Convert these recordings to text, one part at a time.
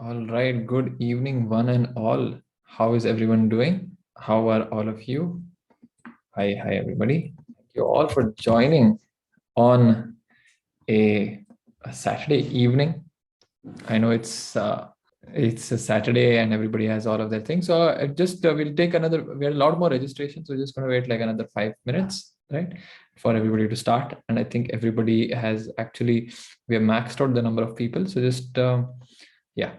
All right. Good evening, one and all. How is everyone doing? How are all of you? Hi, everybody. Thank you all for joining on a Saturday evening. I know it's a Saturday and everybody has all of their things. So we'll take another. We have a lot more registrations. So we're just going to wait like another 5 minutes, right, for everybody to start. And I think everybody has actually, we have maxed out the number of people. So just yeah.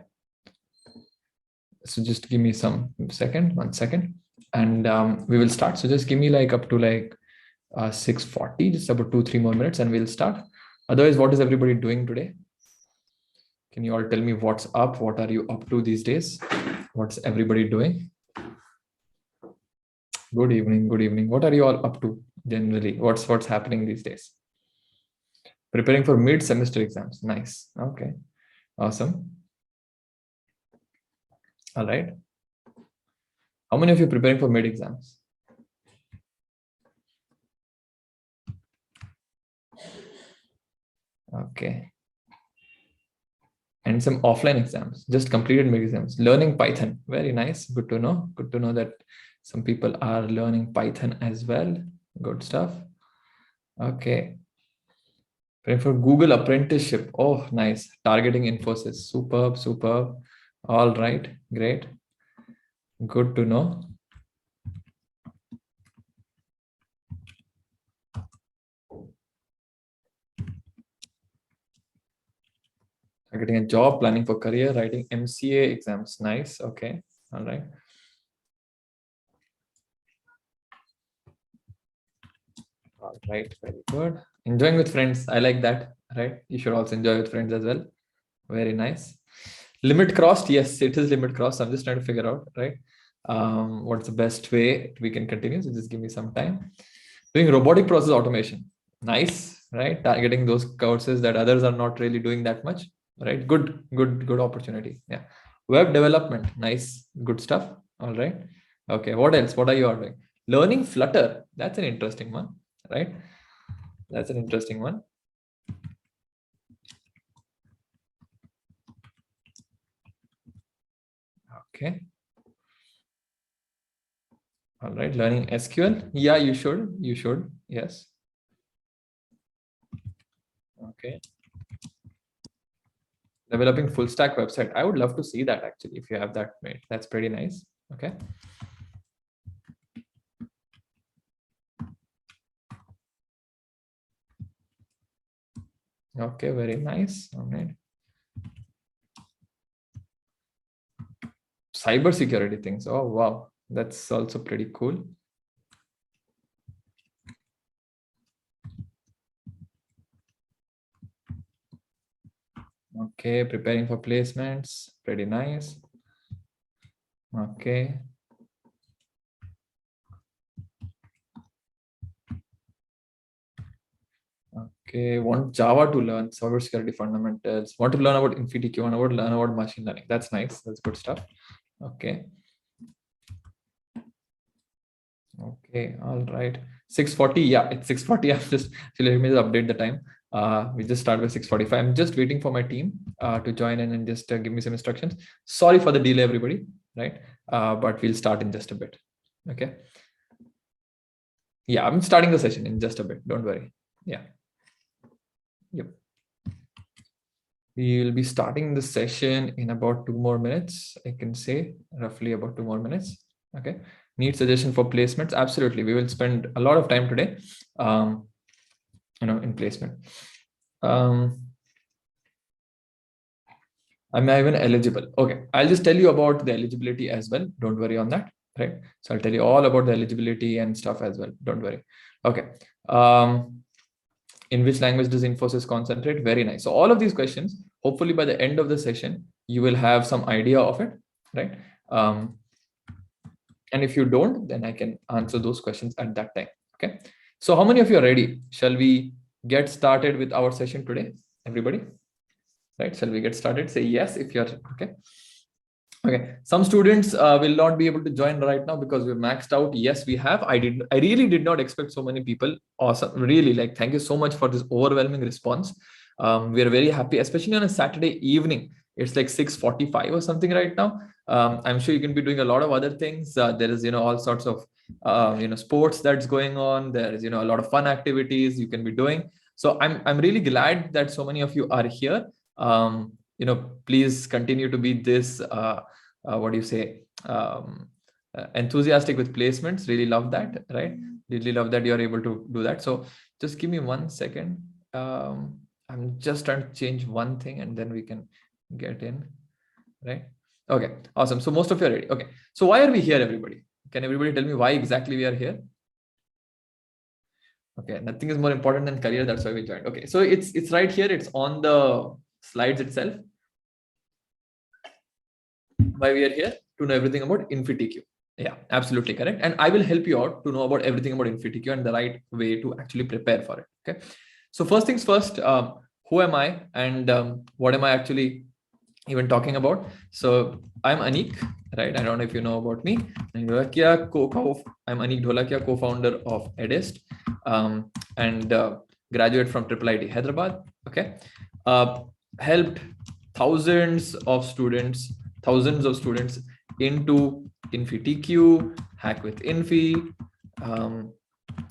So just give me one second, and we will start. So just give me like up to like 6:40, just about 2-3 more minutes, and we'll start. Otherwise, what is everybody doing today? Can you all tell me what's up? What are you up to these days? What's everybody doing? Good evening. Good evening. What are you all up to generally? What's happening these days? Preparing for mid-semester exams. Nice. Okay. Awesome. All right. How many of you are preparing for mid exams? Okay. And some offline exams, just completed mid exams. Learning Python. Very nice. Good to know. Good to know that some people are learning Python as well. Good stuff. Okay. Praying for Google apprenticeship. Oh, nice. Targeting Infosys. Superb, superb. All right. Great. Good to know. Targeting a job, planning for career, writing MCA exams. Nice. Okay. All right. All right. Very good. Enjoying with friends. I like that. Right. You should also enjoy with friends as well. Very nice. Limit crossed. Yes, it is limit crossed. I'm just trying to figure out, right? What's the best way we can continue. So just give me some time. Doing robotic process automation. Nice, right? Targeting those courses that others are not really doing that much, right? Good opportunity. Yeah. Web development. Nice. Good stuff. All right. Okay. What else? What are you all doing? Learning Flutter. That's an interesting one, right? That's an interesting one. Okay. All right. Learning SQL. Yeah, you should. You should. Yes. Okay. Developing full stack website. I would love to see that actually, if you have that made. That's pretty nice. Okay. Okay, very nice. All right. Cyber security things. Oh, wow. That's also pretty cool. Okay, preparing for placements. Pretty nice. Okay. Okay, want Java to learn cybersecurity fundamentals. Want to learn about InfinityQ. Want to learn about machine learning. That's nice. That's good stuff. Okay. Okay. All right. 6:40. Yeah, it's 6:40. I'm just let me just update the time. We just started with 6:45. I'm just waiting for my team to join in and just give me some instructions. Sorry for the delay, everybody. Right. But we'll start in just a bit. Okay. Yeah, I'm starting the session in just a bit. Don't worry. Yeah. Yep. We will be starting the session in about 2 more minutes. I can say roughly about 2 more minutes. Okay. Need suggestion for placements? Absolutely. We will spend a lot of time today, in placement. Am I even eligible? Okay. I'll just tell you about the eligibility as well. Don't worry on that. Right. So I'll tell you all about the eligibility and stuff as well. Don't worry. Okay. In which language does Infosys concentrate? Very nice. So all of these questions, hopefully by the end of the session, you will have some idea of it, right? And if you don't, then I can answer those questions at that time. Okay. So how many of you are ready? Shall we get started with our session today? Everybody? Right. Shall we get started? Say yes if you're okay. Okay. Some students will not be able to join right now because we're maxed out. Yes, we have. I really did not expect so many people. Awesome. Really, like, thank you so much for this overwhelming response. We are very happy, especially on a Saturday evening. It's like 6:45 or something right now. I'm sure you can be doing a lot of other things. There is, all sorts of, sports that's going on. There is, a lot of fun activities you can be doing. So I'm really glad that so many of you are here. Please continue to be this, what do you say? Enthusiastic with placements. Really love that, right? Really love that you're able to do that. So just give me 1 second. I'm just trying to change one thing and then we can get in, right? Okay, awesome. So most of you are ready. Okay, so why are we here, everybody? Can everybody tell me why exactly we are here? Okay, nothing is more important than career. That's why we joined. Okay, so it's right here. It's on the slides itself. Why we are here? To know everything about InfinityQ. Yeah, absolutely correct. And I will help you out to know about everything about InfinityQ and the right way to actually prepare for it. Okay. So first things first, who am I and what am I actually even talking about? So I'm Aneeq, right? I don't know if you know about me. I'm Aneeq Dholakia, co-founder of Edist, and graduate from IIIT Hyderabad. Okay. Helped thousands of students into InfinityQ, Hack with Infi,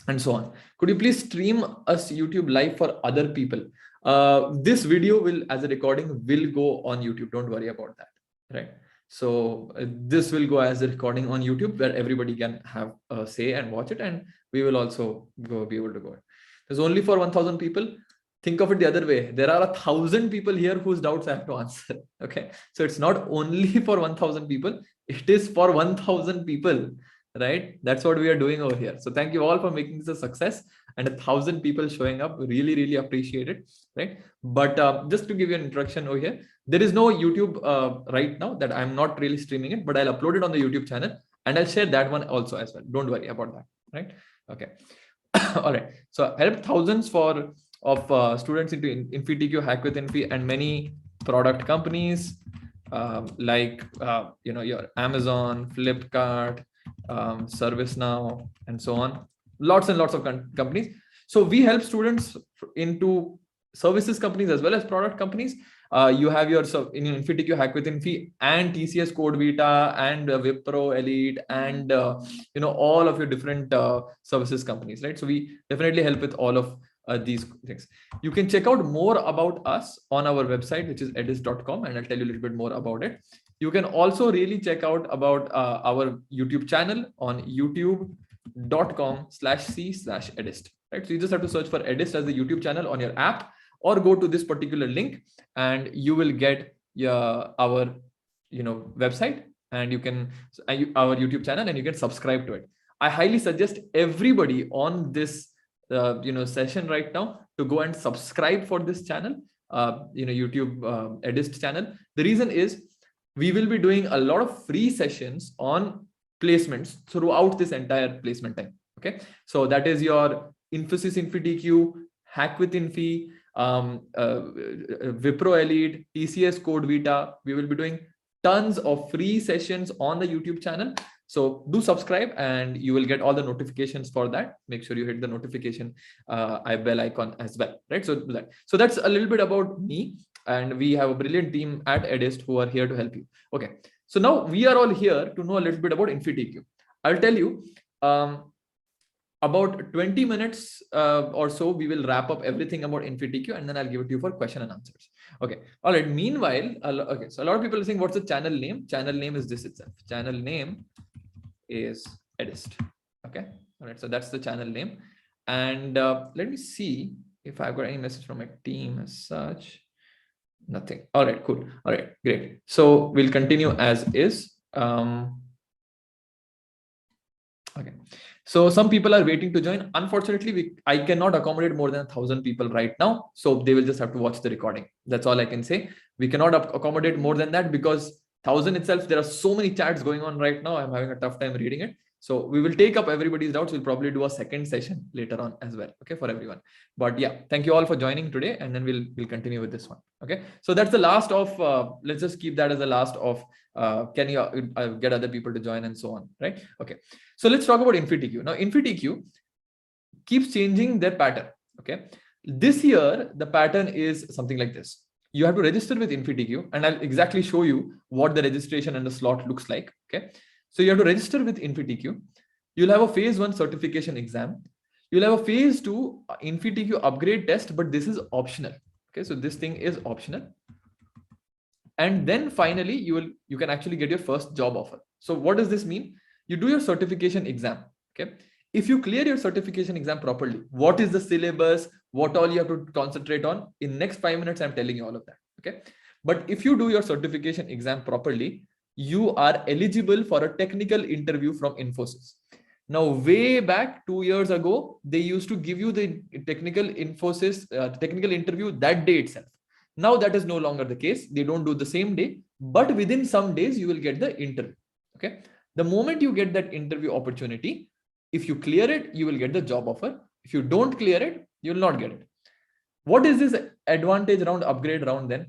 and so on. Could you please stream us YouTube live for other people? This video will, as a recording, will go on YouTube. Don't worry about that, right? So this will go as a recording on YouTube where everybody can have a say and watch it, and we will also be able to go. There's only for 1,000 people. Think of it the other way. There are 1,000 people here whose doubts I have to answer. Okay, so it's not only for 1,000 people, it is for 1,000 people, right? That's what we are doing over here. So thank you all for making this a success, and 1,000 people showing up. Really, really appreciate it, right? But just to give you an introduction over here, there is no YouTube right now that I'm not really streaming it, but I'll upload it on the YouTube channel and I'll share that one also as well. Don't worry about that, right? Okay. All right. So I helped thousands of students into InfinityQ, Hack with Infi, and many product companies like your Amazon, Flipkart, ServiceNow, and so on. Lots and lots of companies. So we help students into services companies as well as product companies. You have your in InfinityQ, Hack with Infi, and TCS Code Vita, and Wipro, Elite, and all of your different services companies, right? So we definitely help with all of these things. You can check out more about us on our website, which is edist.com, and I'll tell you a little bit more about it. You can also really check out about our YouTube channel on youtube.com/c/edist, right? So you just have to search for Edist as the YouTube channel on your app, or go to this particular link and you will get our website, and you can our YouTube channel, and you can subscribe to it. I highly suggest everybody on this session right now to go and subscribe for this channel, YouTube Edist channel. The reason is we will be doing a lot of free sessions on placements throughout this entire placement time. Okay, so that is your Infosys InfyTQ, Hack with Infi, Wipro Elite, TCS Code Vita. We will be doing tons of free sessions on the YouTube channel. So do subscribe and you will get all the notifications for that. Make sure you hit the notification bell icon as well, right? So that's a little bit about me, and we have a brilliant team at Edist who are here to help you. Okay, so now we are all here to know a little bit about InfinityQ. I'll tell you about 20 minutes or so, we will wrap up everything about InfinityQ, and then I'll give it to you for question and answers. Okay. All right. Meanwhile, okay. So a lot of people are saying, what's the channel name? Channel name is this itself. Channel name is Edist. Okay. All right. So that's the channel name. And let me see if I've got any message from my team as such. Nothing. All right. Cool. All right. Great. So we'll continue as is. Okay. So some people are waiting to join. Unfortunately, I cannot accommodate more than 1,000 people right now. So they will just have to watch the recording. That's all I can say. We cannot accommodate more than that because 1,000 itself, there are so many chats going on right now. I'm having a tough time reading it. So we will take up everybody's doubts. We'll probably do a second session later on as well. Okay, for everyone. But yeah, thank you all for joining today. And then we'll continue with this one. Okay. So that's the last of, let's just keep that as the last of, can you get other people to join and so on, right? Okay. So let's talk about InfinityQ. Now, InfinityQ keeps changing their pattern. Okay. This year, the pattern is something like this. you have to register with InfinityQ, and I'll exactly show you what the registration and the slot looks like. Okay. So you have to register with InfinityQ. You'll have a phase 1 certification exam. You'll have a phase 2 InfinityQ upgrade test, but this is optional. Okay. So this thing is optional. And then finally, you can actually get your first job offer. So what does this mean? You do your certification exam. Okay. If you clear your certification exam properly, what is the syllabus, what all you have to concentrate on, in next 5 minutes, I'm telling you all of that. Okay. But if you do your certification exam properly, you are eligible for a technical interview from Infosys. Now, way back 2 years ago, they used to give you the technical technical interview that day itself. Now that is no longer the case. They don't do the same day, but within some days, you will get the interview. Okay. The moment you get that interview opportunity, if you clear it, you will get the job offer. If you don't clear it, you will not get it. What is this advantage round, upgrade round then?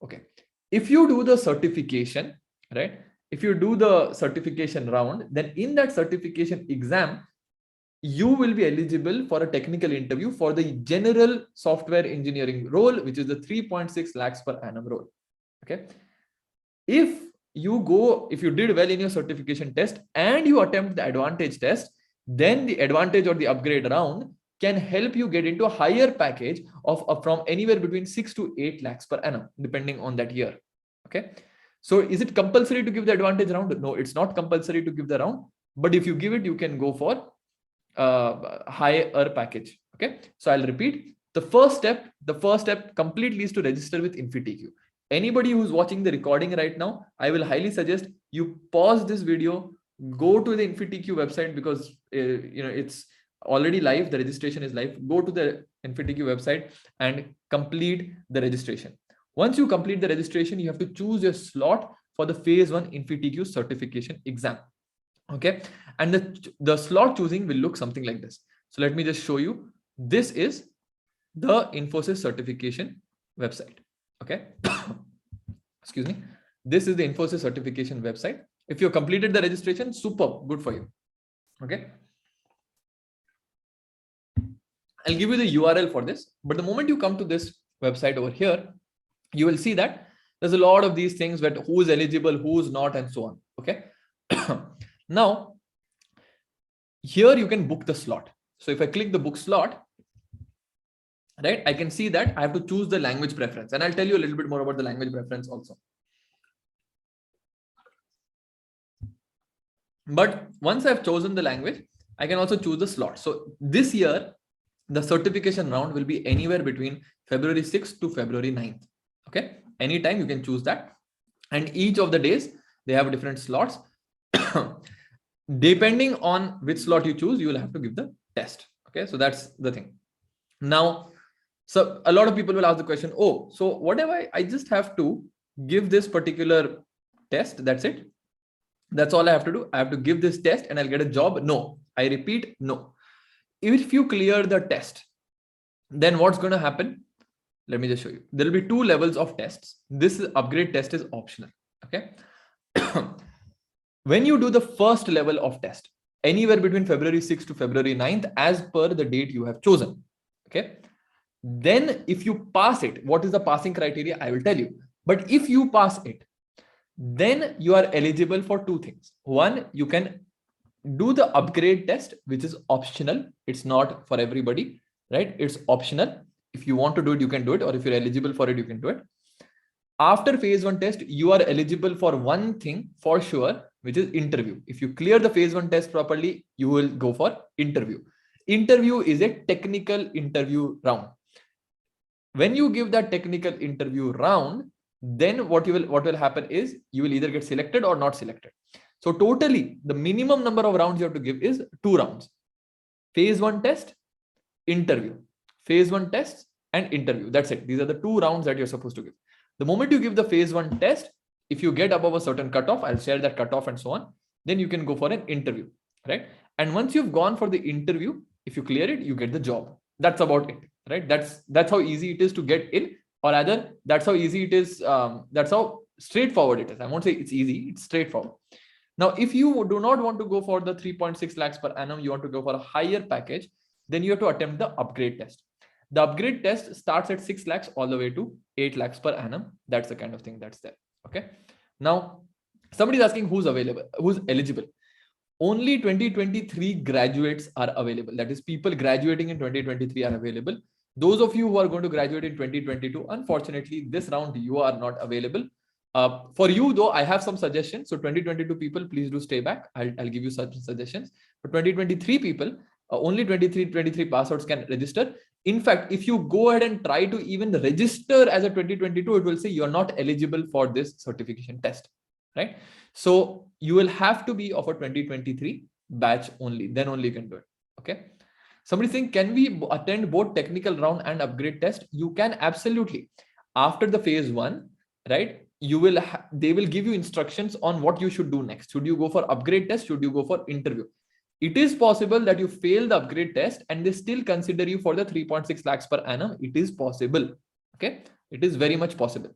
Okay. If you do the certification, right? If you do the certification round, then in that certification exam, you will be eligible for a technical interview for the general software engineering role, which is the 3.6 lakhs per annum role. Okay. If you did well in your certification test and you attempt the advantage test, then the advantage or the upgrade round can help you get into a higher package of from anywhere between 6 to 8 lakhs per annum, depending on that year. Okay. So is it compulsory to give the advantage round? No, it's not compulsory to give the round, but if you give it, you can go for higher package. Okay. So I'll repeat. The first step completely is to register with InfinityQ. Anybody who's watching the recording right now, I will highly suggest you pause this video, go to the InfinityQ website, because it's already live. The registration is live. Go to the InfinityQ website and complete the registration. Once you complete the registration, you have to choose your slot for the phase 1 InfinityQ certification exam. Okay. And the slot choosing will look something like this. So let me just show you. This is the Infosys certification website. Okay. Excuse me. This is the Infosys certification website. If you completed the registration, super, good for you. Okay. I'll give you the URL for this. But the moment you come to this website over here, you will see that there's a lot of these things, that who is eligible, who's not, and so on. Okay. Now, here you can book the slot. So if I click the book slot, right, I can see that I have to choose the language preference, and I'll tell you a little bit more about the language preference also. But once I've chosen the language, I can also choose the slot. So this year, the certification round will be anywhere between February 6th to February 9th. Okay. Anytime you can choose that. And each of the days, they have different slots. Depending on which slot you choose, you will have to give the test. Okay. So that's the thing. Now, so a lot of people will ask the question, oh, so what if I just have to give this particular test? That's it. That's all I have to do. I have to give this test and I'll get a job. No, I repeat, no. If you clear the test, then what's going to happen? Let me just show you. There will be 2 levels of tests. This upgrade test is optional. Okay. When you do the first level of test, anywhere between February 6th to February 9th, as per the date you have chosen. Okay. Then if you pass it, what is the passing criteria? I will tell you. But if you pass it, then you are eligible for 2 things. One, you can do the upgrade test, which is optional. It's not for everybody, right? It's optional. If you want to do it, you can do it. Or if you're eligible for it, you can do it. After phase 1 test, you are eligible for one thing for sure, which is interview. If you clear the phase 1 test properly, you will go for interview. Interview is a technical interview round. When you give that technical interview round, then what will happen is you will either get selected or not selected. So totally, the minimum number of rounds you have to give is 2 rounds. Phase 1 test, interview. Phase 1 test and interview. That's it. These are the 2 rounds that you're supposed to give. The moment you give the phase 1 test, if you get above a certain cutoff, I'll share that cutoff and so on, then you can go for an interview, right? And once you've gone for the interview, if you clear it, you get the job. That's about it, right? That's how easy it is to get in, or rather, that's how easy it is. That's how straightforward it is. I won't say it's easy, it's straightforward. Now, if you do not want to go for the 3.6 lakhs per annum, you want to go for a higher package, then you have to attempt the upgrade test. The upgrade test starts at 6 lakhs all the way to 8 lakhs per annum. That's the kind of thing that's there. Okay. Now, somebody is asking who's available, who's eligible. Only 2023 graduates are available. That is, people graduating in 2023 are available. Those of you who are going to graduate in 2022, unfortunately, this round you are not available. For you though, I have some suggestions. So 2022 people, please do stay back. I'll give you such suggestions. For 2023 people, only 23 pass outs can register. In fact, if you go ahead and try to even register as a 2022, it will say you're not eligible for this certification test, right? So you will have to be of a 2023 batch only, then only you can do it. Okay. Somebody saying, can we attend both technical round and upgrade test? You can absolutely. After the phase 1, right? You will they will give you instructions on what you should do next. Should you go for upgrade test? Should you go for interview? It is possible that you fail the upgrade test and they still consider you for the 3.6 lakhs per annum. It is possible. Okay. It is very much possible.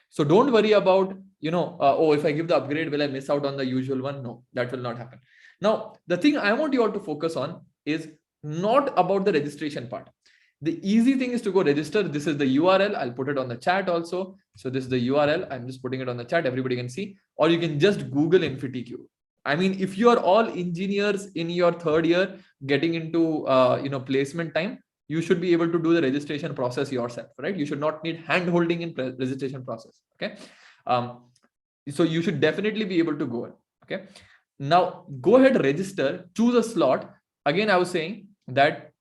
So don't worry about, oh, if I give the upgrade, will I miss out on the usual one? No, that will not happen. Now, the thing I want you all to focus on is not about the registration part. The easy thing is to go register. This is the URL. I'll put it on the chat also. So this is the URL. I'm just putting it on the chat. Everybody can see, or you can just Google InfinityQ. I mean, if you are all engineers in your third year getting into, placement time, you should be able to do the registration process yourself, right? You should not need hand holding in registration process. Okay. So you should definitely be able to go. Okay. Now go ahead, register, choose a slot. Again, I was saying that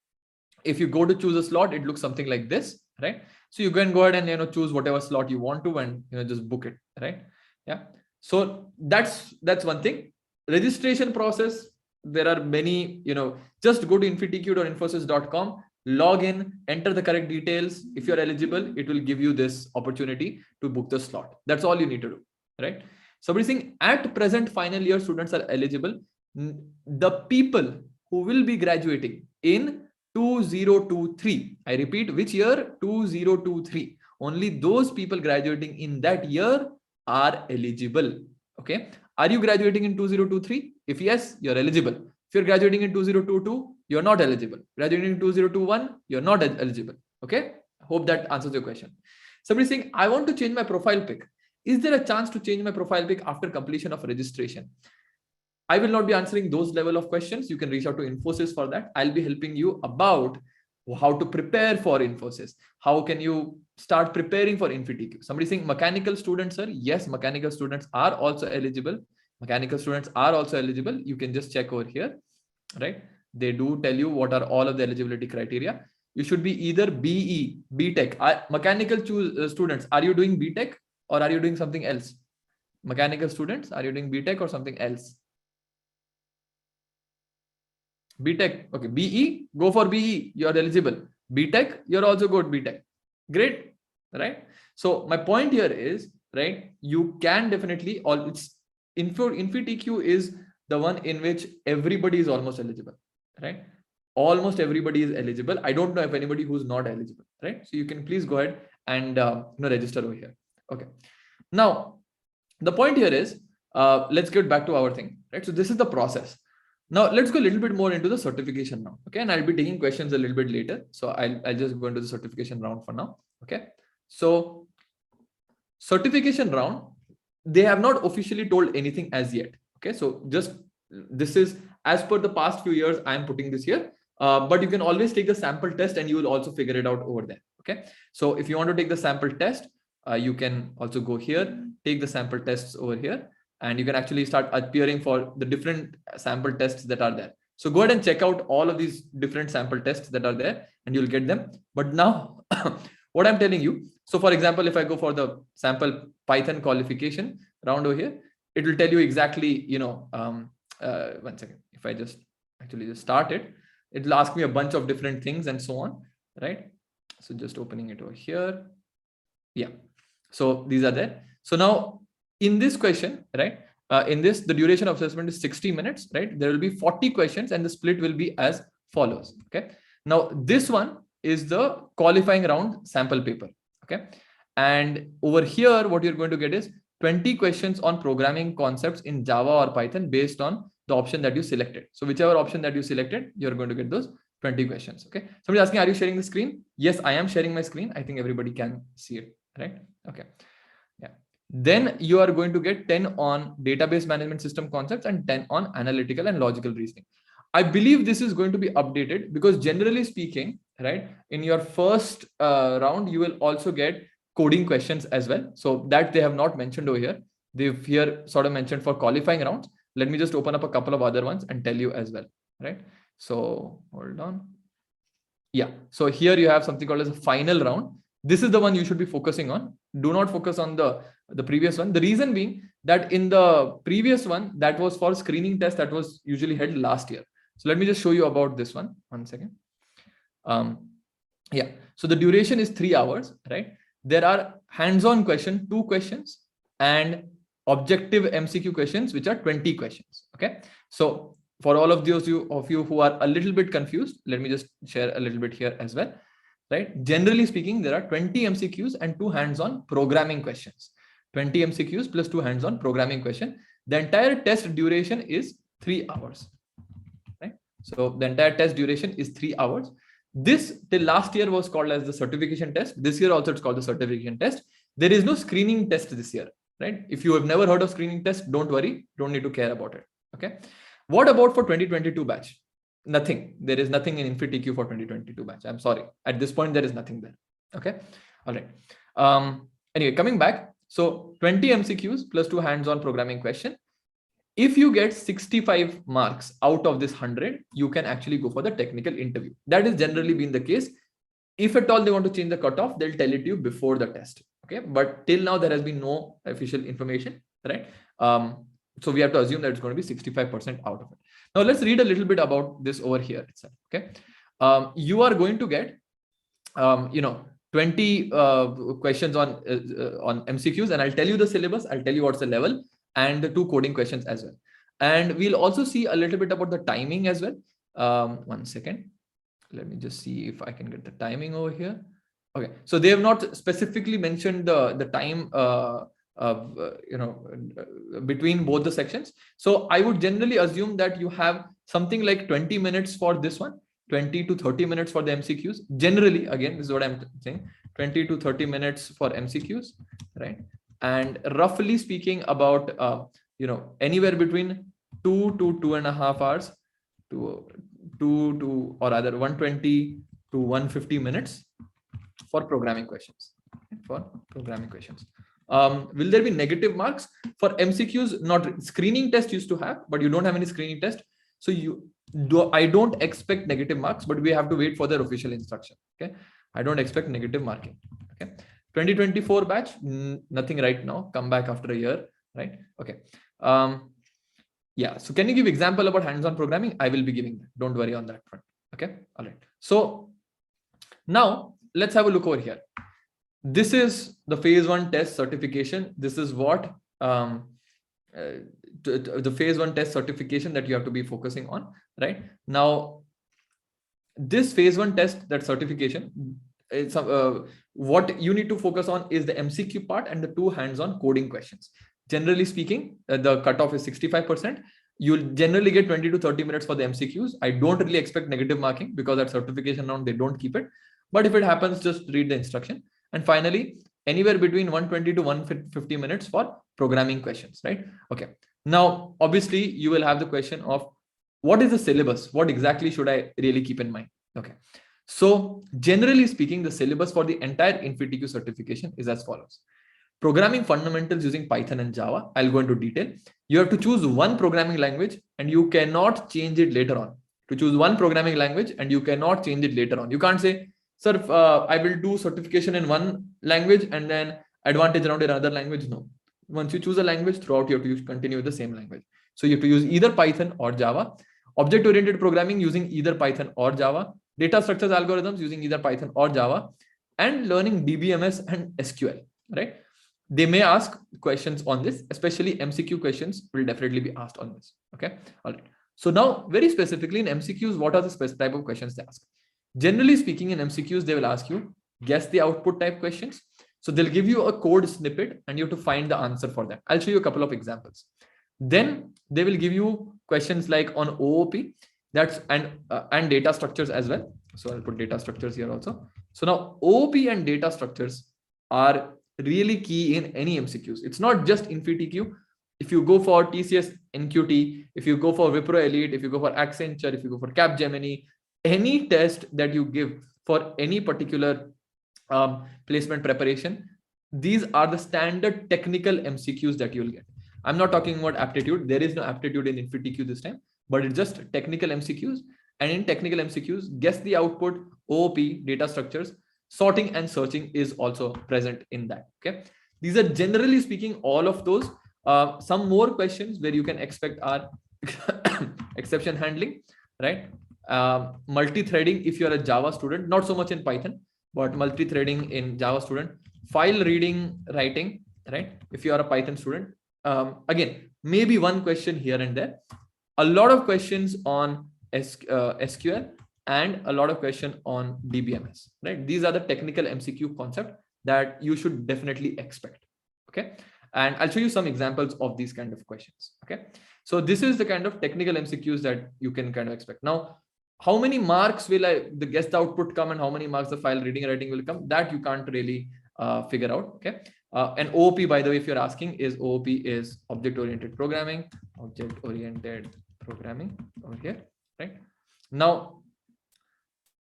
if you go to choose a slot, it looks something like this, right? So you can go ahead and, choose whatever slot you want to, and, just book it, right? Yeah. So that's one thing. Registration process. There are many, just go to infinityq or infosys.com, log in, enter the correct details. If you're eligible, it will give you this opportunity to book the slot. That's all you need to do, right? Somebody saying at present final year students are eligible. The people who will be graduating in 2023, I repeat, which year? 2023. Only those people graduating in that year are eligible. Okay. Are you graduating in 2023? If yes, you're eligible. If you're graduating in 2022, you're not eligible. Graduating in 2021, you're not eligible. Okay. Hope that answers your question. Somebody saying, I want to change my profile pic. Is there a chance to change my profile pic after completion of registration? I will not be answering those level of questions. You can reach out to Infosys for that. I'll be helping you about how to prepare for Infosys. How can you start preparing for InfinityQ? Somebody saying mechanical students, sir. Yes, mechanical students are also eligible. Mechanical students are also eligible. You can just check over here, right? They do tell you what are all of the eligibility criteria. You should be either BE, BTech. Mechanical students, are you doing BTech or are you doing something else? Mechanical students, are you doing BTech or something else? BTech. Okay. BE, go for BE. You're eligible. BTech, you're also good. BTech. Great. Right. So my point here is, right, you can definitely InfinityQ is the one in which everybody is almost eligible, right? Almost everybody is eligible. I don't know if anybody who's not eligible, right? So you can please go ahead and register over here. Okay. Now, the point here is, let's get back to our thing, right? So this is the process. Now let's go a little bit more into the certification now. Okay. And I'll be taking questions a little bit later. So I'll just go into the certification round for now. Okay. So certification round, they have not officially told anything as yet. Okay. So just, this is as per the past few years, I'm putting this here, but you can always take the sample test and you will also figure it out over there. Okay. So if you want to take the sample test, you can also go here, take the sample tests over here, and you can actually start appearing for the different sample tests that are there. So go ahead and check out all of these different sample tests that are there and you'll get them. But now what I'm telling you, so for example, if I go for the sample Python qualification round over here, it will tell you exactly, 1 second. If I just start it, it will ask me a bunch of different things and so on, right? So just opening it over here. Yeah. So these are there. So now in this question, right, in this, the duration of assessment is 60 minutes, right? There will be 40 questions and the split will be as follows. Okay. Now this one is the qualifying round sample paper. Okay. And over here, what you're going to get is 20 questions on programming concepts in Java or Python based on the option that you selected. So whichever option that you selected, you're going to get those 20 questions. Okay. Somebody asking, are you sharing the screen? Yes, I am sharing my screen. I think everybody can see it, right? Okay. Yeah. Then you are going to get 10 on database management system concepts and 10 on analytical and logical reasoning. I believe this is going to be updated because generally speaking, right, in your first round, you will also get coding questions as well. So that they have not mentioned over here. They've here sort of mentioned for qualifying rounds. Let me just open up a couple of other ones and tell you as well, right? So hold on. Yeah. So here you have something called as a final round. This is the one you should be focusing on. Do not focus on the previous one. The reason being that in the previous one, that was for screening test that was usually held last year. So let me just show you about this one. 1 second. Yeah. So the duration is 3 hours, right? There are hands-on question, 2 questions, and objective MCQ questions, which are 20 questions. Okay. So for all of those of you who are a little bit confused, let me just share a little bit here as well, right? Generally speaking, there are 20 MCQs and 2 hands-on programming questions. 20 MCQs plus 2 hands-on programming question. The entire test duration is 3 hours, right? So the entire test duration is 3 hours. This till last year was called as the certification test. This year also it's called the certification test. There is no screening test this year, right? If you have never heard of screening test, don't worry, don't need to care about it. Okay. What about for 2022 batch? Nothing. There is nothing in InfinityQ for 2022 batch. I'm sorry. At this point, there is nothing there. Okay. All right. Anyway, coming back. So 20 MCQs plus 2 hands-on programming question. If you get 65 marks out of this 100, you can actually go for the technical interview. That has generally been the case. If at all they want to change the cutoff, they'll tell it to you before the test. Okay. But till now, there has been no official information, right? So we have to assume that it's going to be 65% out of it. Now let's read a little bit about this over here itself. Okay. You are going to get, 20 questions on MCQs, and I'll tell you the syllabus. I'll tell you what's the level and the 2 coding questions as well. And we'll also see a little bit about the timing as well. 1 second. Let me just see if I can get the timing over here. Okay. So they have not specifically mentioned the time, between both the sections. So I would generally assume that you have something like 20 minutes for this one, 20 to 30 minutes for the MCQs. Generally, again, this is what I'm saying, 20 to 30 minutes for MCQs, right? And roughly speaking, about anywhere between 2 to 2.5 hours to or rather 120 to 150 minutes for programming questions. Will there be negative marks for MCQs? Not. Screening test used to have, but you don't have any screening test. So I don't expect negative marks, but we have to wait for their official instruction. Okay. I don't expect negative marking. Okay. 2024 batch, nothing right now. Come back after a year, right? Okay. Yeah. So can you give example about hands-on programming? I will be giving that. Don't worry on that front. Okay. All right. So now let's have a look over here. This is the phase 1 test certification. This is what the phase 1 test certification that you have to be focusing on, right? Now, this phase 1 test, that certification, it's what you need to focus on is the MCQ part and the 2 hands-on coding questions. Generally speaking, the cutoff is 65%. You'll generally get 20 to 30 minutes for the MCQs. I don't really expect negative marking because at certification round, they don't keep it. But if it happens, just read the instruction. And finally, anywhere between 120 to 150 minutes for programming questions, right? Okay. Now, obviously, you will have the question of what is the syllabus? What exactly should I really keep in mind? Okay. So generally speaking, the syllabus for the entire InfinityQ certification is as follows. Programming fundamentals using Python and Java. I'll go into detail. You have to choose one programming language and you cannot change it later on. To choose one programming language and you cannot change it later on. You can't say, sir, I will do certification in one language and then advantage around in another language. No. Once you choose a language, throughout you have to continue with the same language. So you have to use either Python or Java. Object-oriented programming using either Python or Java. Data structures algorithms using either Python or Java. And learning DBMS and SQL, right? They may ask questions on this, especially MCQ questions will definitely be asked on this. Okay. All right. So now very specifically in MCQs, what are the specific type of questions they ask? Generally speaking, in MCQs, they will ask you guess the output type questions. So they'll give you a code snippet and you have to find the answer for that. I'll show you a couple of examples. Then they will give you questions like on OOP. That's and data structures as well. So I'll put data structures here also. So now OOP and data structures are really key in any MCQs. It's not just InfinityQ. If you go for TCS NQT, if you go for Wipro Elite, if you go for Accenture, if you go for Capgemini, any test that you give for any particular placement preparation, these are the standard technical MCQs that you'll get. I'm not talking about aptitude. There is no aptitude in InfinityQ this time, but it's just technical MCQs. And in technical MCQs, guess the output, OOP, data structures, sorting and searching is also present in that. Okay. These are generally speaking, all of those. Some more questions where you can expect are exception handling, right? Multi-threading if you're a Java student, not so much in Python, but multi-threading in Java student, file reading, writing, right? If you are a Python student, again, maybe one question here and there, a lot of questions on SQL and a lot of question on DBMS, right? These are the technical MCQ concept that you should definitely expect. Okay. And I'll show you some examples of these kind of questions. Okay. So this is the kind of technical MCQs that you can kind of expect. Now, how many marks will the guest output come and how many marks the file reading and writing will come? That you can't really figure out. Okay. And OOP, by the way, if you're asking, is OOP is object-oriented programming, over here, right? Now,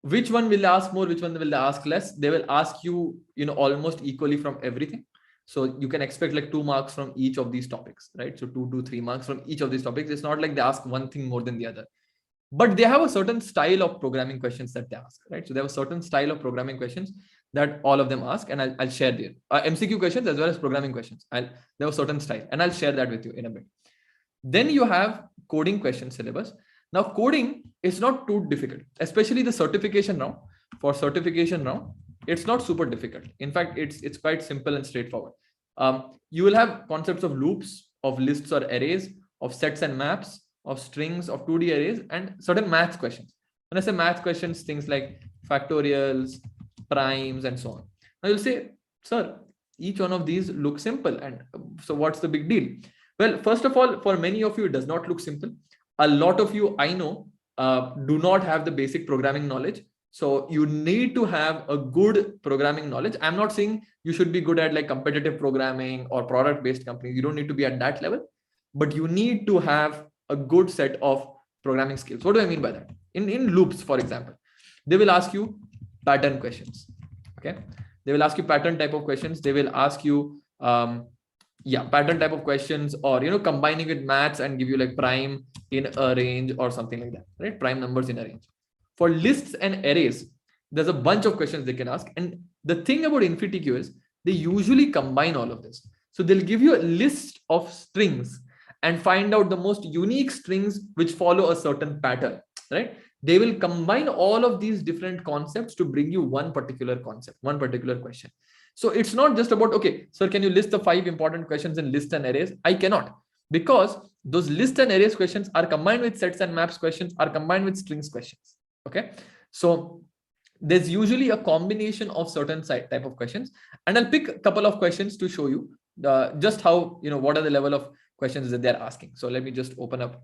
which one will ask more, which one will ask less? They will ask you, almost equally from everything. So you can expect like 2 marks from each of these topics, right? So 2 to 3 marks from each of these topics. It's not like they ask one thing more than the other, but they have a certain style of programming questions that they ask, right? So they have a certain style of programming questions that all of them ask, and I'll share there. MCQ questions as well as programming questions. They have a certain style, and I'll share that with you in a bit. Then you have coding question syllabus. Now, coding is not too difficult, especially the certification round. For certification round, it's not super difficult. In fact, it's quite simple and straightforward. You will have concepts of loops, of lists or arrays, of sets and maps, of strings, of 2D arrays, and certain math questions. When I say math questions, things like factorials, primes, and so on. Now you'll say, sir, each one of these looks simple. And so what's the big deal? Well, first of all, for many of you, it does not look simple. A lot of you, I know, do not have the basic programming knowledge. So you need to have a good programming knowledge. I'm not saying you should be good at like competitive programming or product-based companies. You don't need to be at that level, but you need to have a good set of programming skills. What do I mean by that? In loops, for example, they will ask you pattern questions. Okay. They will ask you pattern type of questions. They will ask you, pattern type of questions, or, combining with maths and give you like prime in a range or something like that, right? Prime numbers in a range. For lists and arrays, there's a bunch of questions they can ask. And the thing about InfinityQ is they usually combine all of this. So they'll give you a list of strings and find out the most unique strings which follow a certain pattern, right? They will combine all of these different concepts to bring you one particular concept, one particular question. So it's not just about, okay, sir, can you list the 5 important questions in lists and arrays? I cannot, because those list and arrays questions are combined with sets and maps questions, are combined with strings questions. Okay. So there's usually a combination of certain type of questions, and I'll pick a couple of questions to show you just how, what are the level of questions that they're asking. So let me just open up,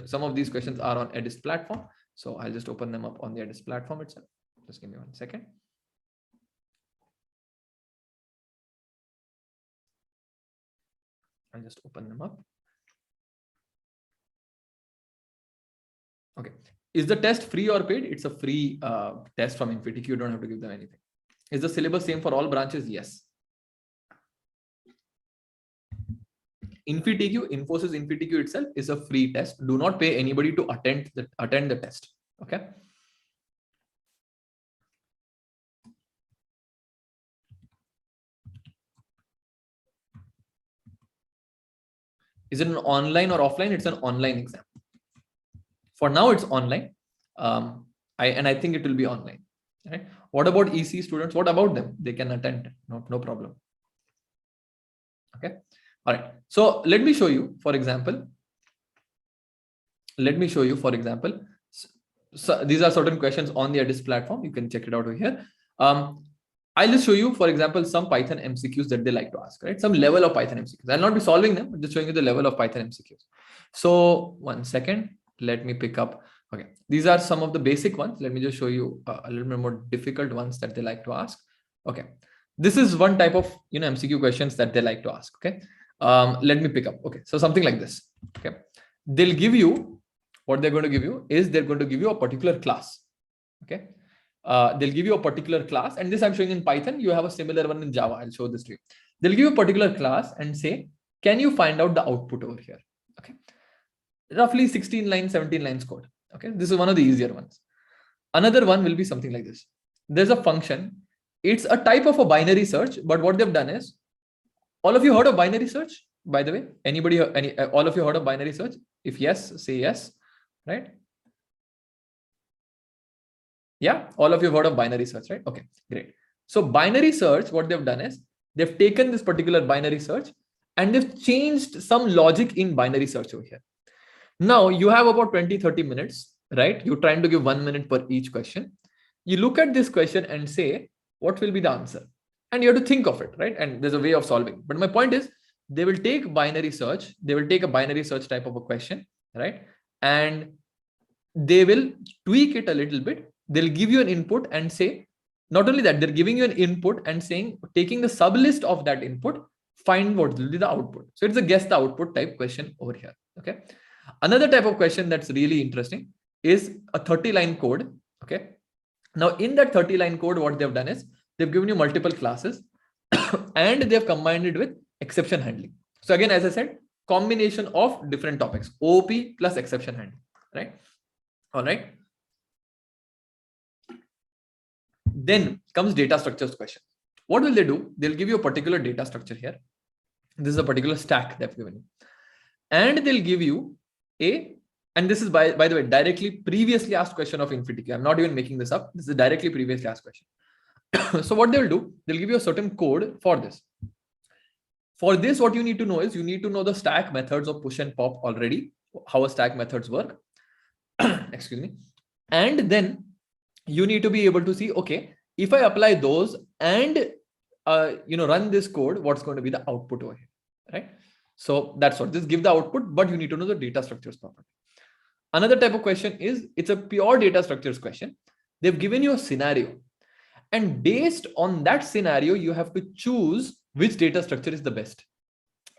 some of these questions are on Edist platform. So I'll just open them up on the Edist platform itself. Just give me 1 second. I'll just open them up. Okay. Is the test free or paid? It's a free test from InfinityQ. You don't have to give them anything. Is the syllabus same for all branches? Yes. InfinityQ, Infosys InfinityQ itself is a free test. Do not pay anybody to attend the test. Okay. Is it an online or offline? It's an online exam. For now, it's online. I think it will be online. Right? What about EC students? What about them? They can attend. No problem. Okay. All right. So let me show you, for example. So these are certain questions on the Edist platform. You can check it out over here. I'll just show you, for example, some Python MCQs that they like to ask, right? Some level of Python MCQs. I'll not be solving them, but just showing you the level of Python MCQs. So 1 second, let me pick up Okay, these are some of the basic ones. Let me just show you a little bit more difficult ones that they like to ask. Okay, this is one type of MCQ questions that they like to ask. Okay, let me pick up. Okay, so something like this. Okay, they'll give you, what they're going to give you is they're going to give you a particular class. Okay, they'll give you a particular class, and this I'm showing in Python. You have a similar one in Java. I'll show this to you. They'll give you a particular class and say, can you find out the output over here? Okay, roughly 16 lines, 17 lines code. Okay, this is one of the easier ones. Another one will be something like this. There's a function. It's a type of a binary search, but what they've done is, all of you heard of binary search, by the way? Anybody, all of you heard of binary search? If yes, say yes, right? Yeah, all of you have heard of binary search, right? Okay, great. So binary search, what they've done is, they've taken this particular binary search and they've changed some logic in binary search over here. Now you have about 20-30 minutes, right? You're trying to give 1 minute per each question. You look at this question and say, what will be the answer? And you have to think of it, right? And there's a way of solving. But my point is, they will take binary search. They will take a binary search type of a question, right? And they will tweak it a little bit. They'll give you an input and say, not only that, they're giving you an input and saying, taking the sub list of that input, find what will be the output. So it's a guess the output type question over here. Okay. Another type of question that's really interesting is a 30-line code. Okay. Now in that 30-line code, what they've done is they've given you multiple classes and they've combined it with exception handling. So again, as I said, combination of different topics, OOP plus exception handling, right? All right. Then comes data structures question. What will they do? They'll give you a particular data structure here. This is a particular stack they've given you. And they'll give you and this is by the way, directly previously asked question of InfinityQ. I'm not even making this up. This is directly previously asked question. So what they'll do, they'll give you a certain code for this. For this, what you need to know is you need to know the stack methods of push and pop already, how a stack methods work. Excuse me. And then you need to be able to see, okay, if I apply those and run this code, what's going to be the output over here, right? So that's what, just give the output, but you need to know the data structures properly. Another type of question is, it's a pure data structures question. They've given you a scenario, and based on that scenario, you have to choose which data structure is the best.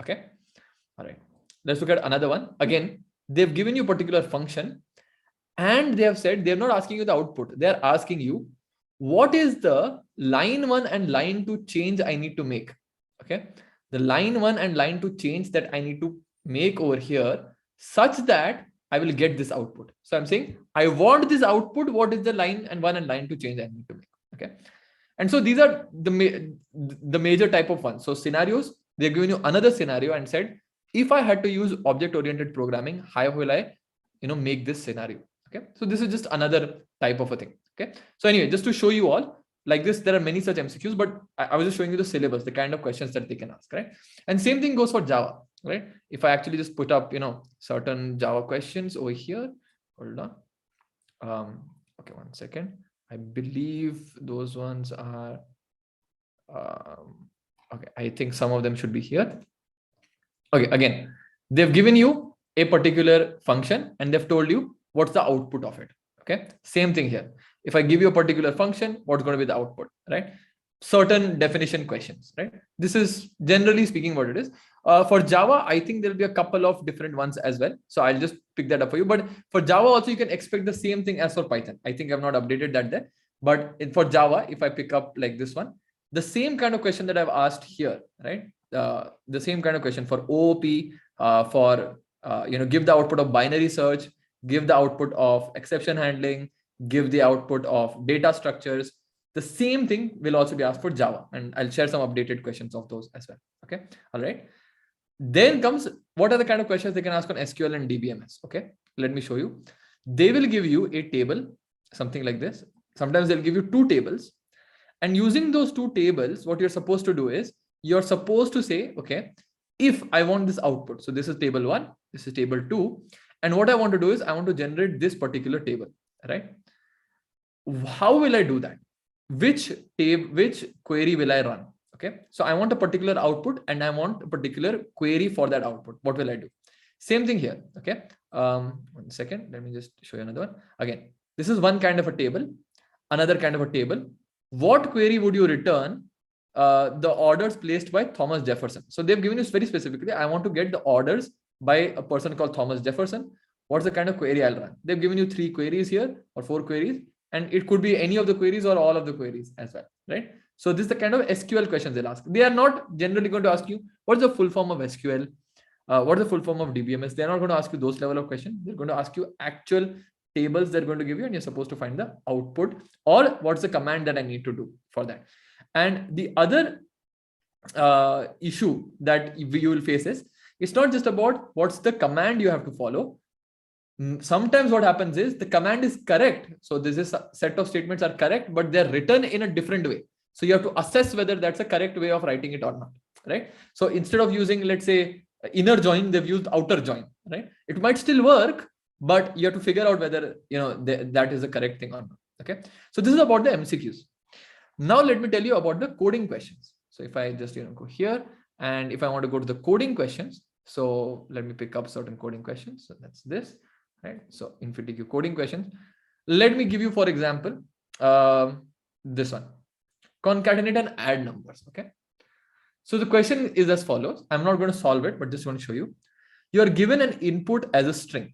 Okay. All right. Let's look at another one. Again, they've given you a particular function and they have said, they're not asking you the output. They're asking you, what is the line 1 and line 2 change I need to make? Okay. The line 1 and line 2 change that I need to make over here such that I will get this output. So I'm saying, I want this output. What is the line 1 and line 2 change I need to make? Okay. And so these are the major type of ones. So scenarios, they're giving you another scenario and said, if I had to use object-oriented programming, how will I, make this scenario? Okay. So this is just another type of a thing. Okay. So anyway, just to show you all like this, there are many such MCQs, but I was just showing you the syllabus, the kind of questions that they can ask, right? And same thing goes for Java, right? If I actually just put up, certain Java questions over here, hold on. Okay, 1 second. I believe those ones are, okay, I think some of them should be here. Okay, again, they've given you a particular function and they've told you what's the output of it. Okay, same thing here. If I give you a particular function, what's going to be the output, right? Certain definition questions, right? This is generally speaking what it is. For Java, I think there'll be a couple of different ones as well. So I'll just pick that up for you. But for Java also, you can expect the same thing as for Python. I think I've not updated that there. But for Java, if I pick up like this one, the same kind of question that I've asked here, right? The same kind of question for OOP, give the output of binary search, give the output of exception handling, give the output of data structures. The same thing will also be asked for Java, and I'll share some updated questions of those as well. Okay. All right. Then comes, what are the kind of questions they can ask on SQL and DBMS? Okay. Let me show you. They will give you a table, something like this. Sometimes they'll give you 2 tables. And using those 2 tables, what you're supposed to do is you're supposed to say, okay, if I want this output, so this is table 1, this is table 2. And what I want to do is I want to generate this particular table, right? How will I do that? Which query will I run? Okay. So I want a particular output and I want a particular query for that output. What will I do? Same thing here. Okay. 1 second. Let me just show you another one. Again, this is one kind of a table, another kind of a table. What query would you return the orders placed by Thomas Jefferson? So they've given you very specifically, I want to get the orders by a person called Thomas Jefferson. What's the kind of query I'll run? They've given you 3 queries here or 4 queries, and it could be any of the queries or all of the queries as well, right? So this is the kind of SQL questions they'll ask. They are not generally going to ask you what's the full form of SQL, what is the full form of DBMS. They're not going to ask you those level of questions. They're going to ask you actual tables they're going to give you, and you're supposed to find the output or what's the command that I need to do for that. And the other issue that you will face is, it's not just about what's the command you have to follow. Sometimes what happens is the command is correct. So this is a set of statements are correct, but they're written in a different way. So you have to assess whether that's a correct way of writing it or not, right? So instead of using, let's say, inner join, they've used outer join, right? It might still work, but you have to figure out whether, you know, that is the correct thing or not. Okay. So this is about the MCQs. Now let me tell you about the coding questions. So if I just, go here, and if I want to go to the coding questions, so let me pick up certain coding questions. So that's this, right? So InfinityQ coding questions. Let me give you, for example, this one, concatenate and add numbers. Okay. So the question is as follows. I'm not going to solve it, but just want to show you. You are given an input as a string.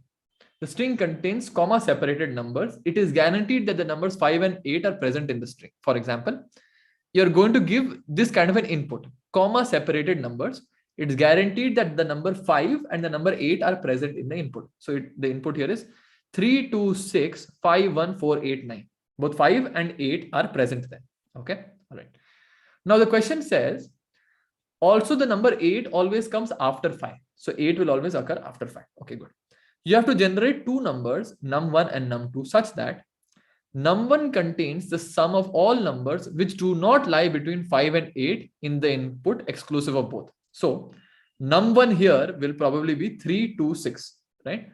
The string contains comma separated numbers. It is guaranteed that the numbers 5 and 8 are present in the string. For example, you're going to give this kind of an input, comma separated numbers. It's guaranteed that the number 5 and the number 8 are present in the input. So the input here is 3, 2, 6, 5, 1, 4, 8, 9. Both 5 and 8 are present there. Okay. All right. Now the question says, also the number 8 always comes after 5. So 8 will always occur after 5. Okay, good. You have to generate 2 numbers, num1 and num2, such that num1 contains the sum of all numbers which do not lie between 5 and 8 in the input exclusive of both. So num1 here will probably be 3, 2, 6, right?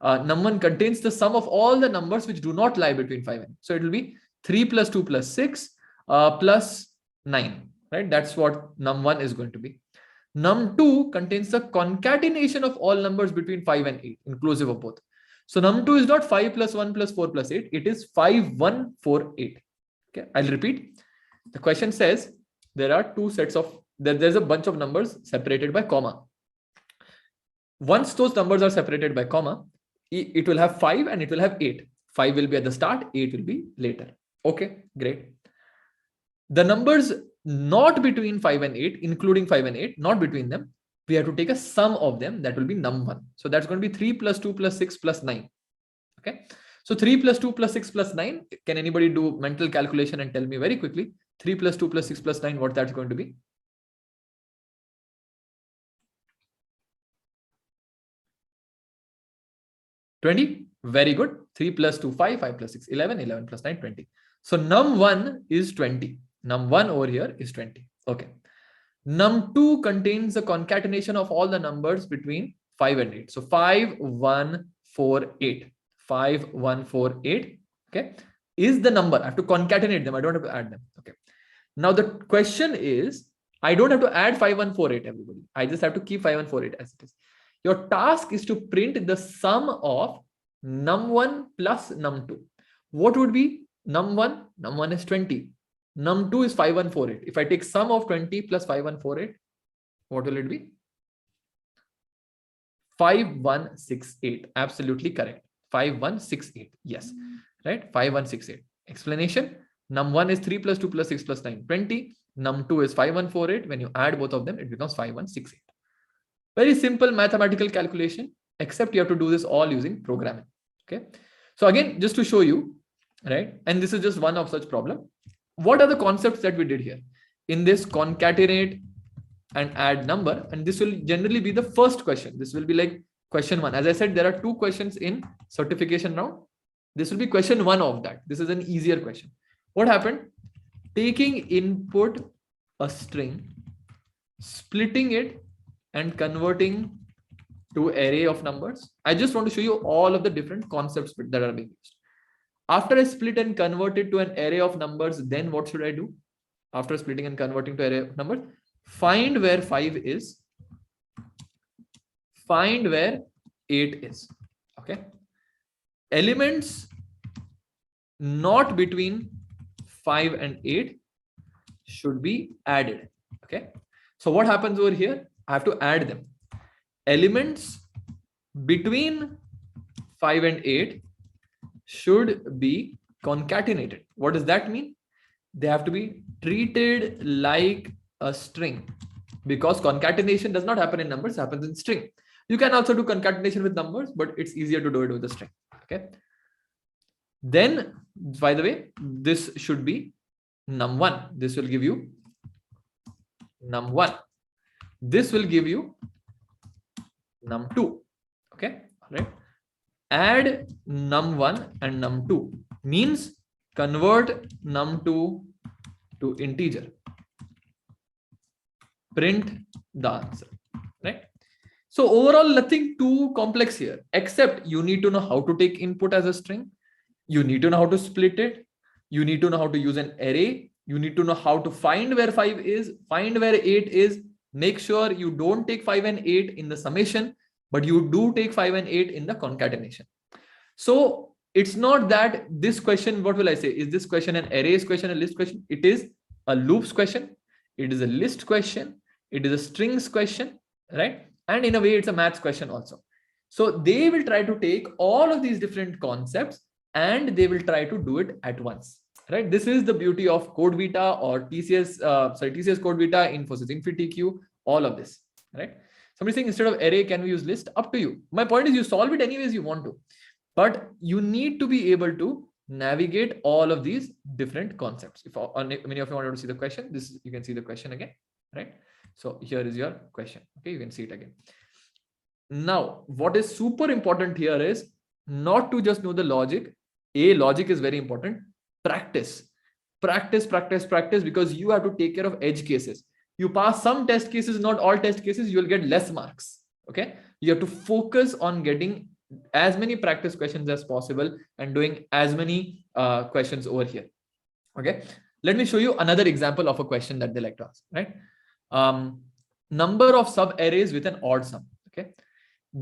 Num1 contains the sum of all the numbers which do not lie between 5 and 8. So it will be 3 plus 2 plus 6 plus 9, right? That's what num1 is going to be. Num2 contains the concatenation of all numbers between 5 and 8, inclusive of both. So num2 is not 5 plus 1 plus 4 plus 8. It is 5, 1, 4, 8. Okay, I'll repeat. The question says there are 2 sets of, there's a bunch of numbers separated by comma. Once those numbers are separated by comma, it will have 5 and it will have 8. 5 will be at the start, 8 will be later. Okay, great. The numbers not between 5 and 8, including 5 and 8, not between them, we have to take a sum of them. That will be num1. So that's going to be 3 plus 2 plus 6 plus 9. Okay. So 3 plus 2 plus 6 plus 9. Can anybody do mental calculation and tell me very quickly? 3 plus 2 plus 6 plus 9, what that's going to be? $20. Very good. 3 plus 2, 5, 5 plus 6, 11, 11 plus 9, 20. So num1 is 20. Num1 over here is 20. Okay. Num2 contains the concatenation of all the numbers between 5 and 8. So 5, 1, 4, 8. 5, 1, 4, 8. Okay. Is the number. I have to concatenate them. I don't have to add them. Okay. Now the question is, I don't have to add 5, 1, 4, 8, everybody. I just have to keep 5, 1, 4, 8 as it is. Your task is to print the sum of num1 plus num2. What would be num1? Num1 is 20. Num2 is 5, 1, 4, 8. If I take sum of 20 plus 5, 1, 4, 8, what will it be? 5, 1, 6, 8. Absolutely correct. 5, 1, 6, 8. Yes. Right? 5, 1, 6, 8. Explanation. Num1 is 3 plus 2 plus 6 plus 9, 20. Num2 is 5, 1, 4, 8. When you add both of them, it becomes 5, 1, 6, 8. Very simple mathematical calculation, except you have to do this all using programming. Okay. So again, just to show you, right? And this is just one of such problem. What are the concepts that we did here? In this concatenate and add number, and this will generally be the first question. This will be like question 1. As I said, there are 2 questions in certification round. This will be question 1 of that. This is an easier question. What happened? Taking input a string, splitting it and converting to array of numbers. I just want to show you all of the different concepts that are being used. After I split and convert it to an array of numbers, then what should I do? After splitting and converting to array of numbers, find where 5 is. find where 8 is. Okay. Elements not between 5 and 8 should be added. Okay. So what happens over here? I have to add them. Elements between 5 and 8 should be concatenated. What does that mean? They have to be treated like a string, because concatenation does not happen in numbers, it happens in string. You can also do concatenation with numbers, but it's easier to do it with a string. Okay. Then, by the way, this should be num1. This will give you num1. This will give you num2. Okay. All right. Add num1 and num2 means convert num2 to integer. Print the answer. Right. So overall, nothing too complex here, except you need to know how to take input as a string. You need to know how to split it. You need to know how to use an array. You need to know how to find where 5 is, find where 8 is. Make sure you don't take 5 and 8 in the summation, but you do take 5 and 8 in the concatenation. So it's not that this question, what will I say? Is this question an arrays question, a list question? It is a loops question. It is a list question. It is a strings question, right? And in a way, it's a maths question also. So they will try to take all of these different concepts and they will try to do it at once, right? This is the beauty of Code Vita or TCS Code Vita, Infosys InfyTQ, all of this, right? Somebody saying instead of array, can we use list? Up to you. My point is you solve it anyways you want to, but you need to be able to navigate all of these different concepts. If many of you wanted to see the question, this you can see the question again, right? So here is your question. Okay, you can see it again. Now, what is super important here is not to just know the logic. Logic is very important. Practice, because you have to take care of edge cases. You pass some test cases, not all test cases, you will get less marks. Okay, you have to focus on getting as many practice questions as possible and doing as many questions over here. Okay, let me show you another example of a question that they like to ask, right? Number of sub arrays with an odd sum. Okay,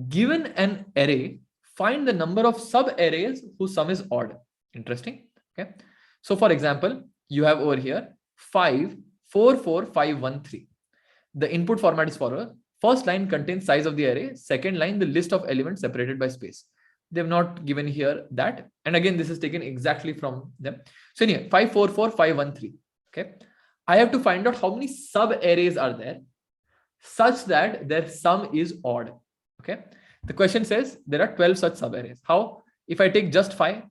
given an array, find the number of sub arrays whose sum is odd. Interesting. Okay, so for example, you have over here 5 4 4 5 1 3. The input format is follows. First line contains size of the array. Second line, the list of elements separated by space. They have not given here that. And again, this is taken exactly from them. So anyway, 5 4 4 5 1 3. Okay, I have to find out how many sub arrays are there such that their sum is odd. Okay, the question says there are 12 such sub arrays. How? If I take just 5,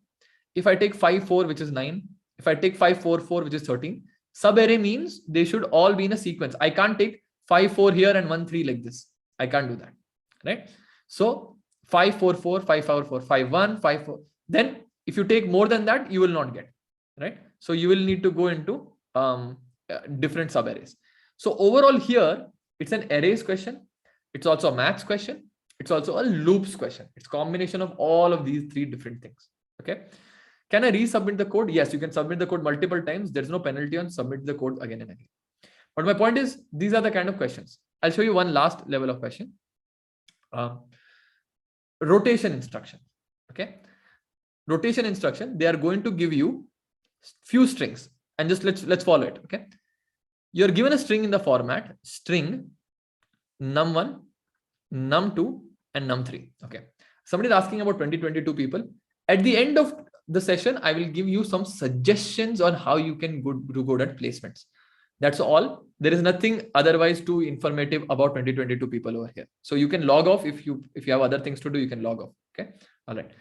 if I take 5 4, which is 9, if I take 5 4 4, which is 13, sub array means they should all be in a sequence. I can't take 5 4 here and 1 3 like this. I can't do that, right? So 5 4 4 5 4 4 5 1 5 4. Then if you take more than that, you will not get, right? So you will need to go into different sub arrays. So overall here, it's an arrays question. It's also a maths question. It's also a loops question. It's a combination of all of these three different things. Okay. Can I resubmit the code? Yes, you can submit the code multiple times. There's no penalty on submit the code again and again. But my point is, these are the kind of questions. I'll show you one last level of question. Rotation instruction. Okay. Rotation instruction, they are going to give you few strings and just let's follow it. Okay. You're given a string in the format string num1, num2, and num3. Okay. Somebody is asking about 2022 people. At the end of the session, I will give you some suggestions on how you can do good at placements. That's all. There is nothing otherwise too informative about 2022 people over here. So you can log off if you have other things to do, you can log off. Okay. All right.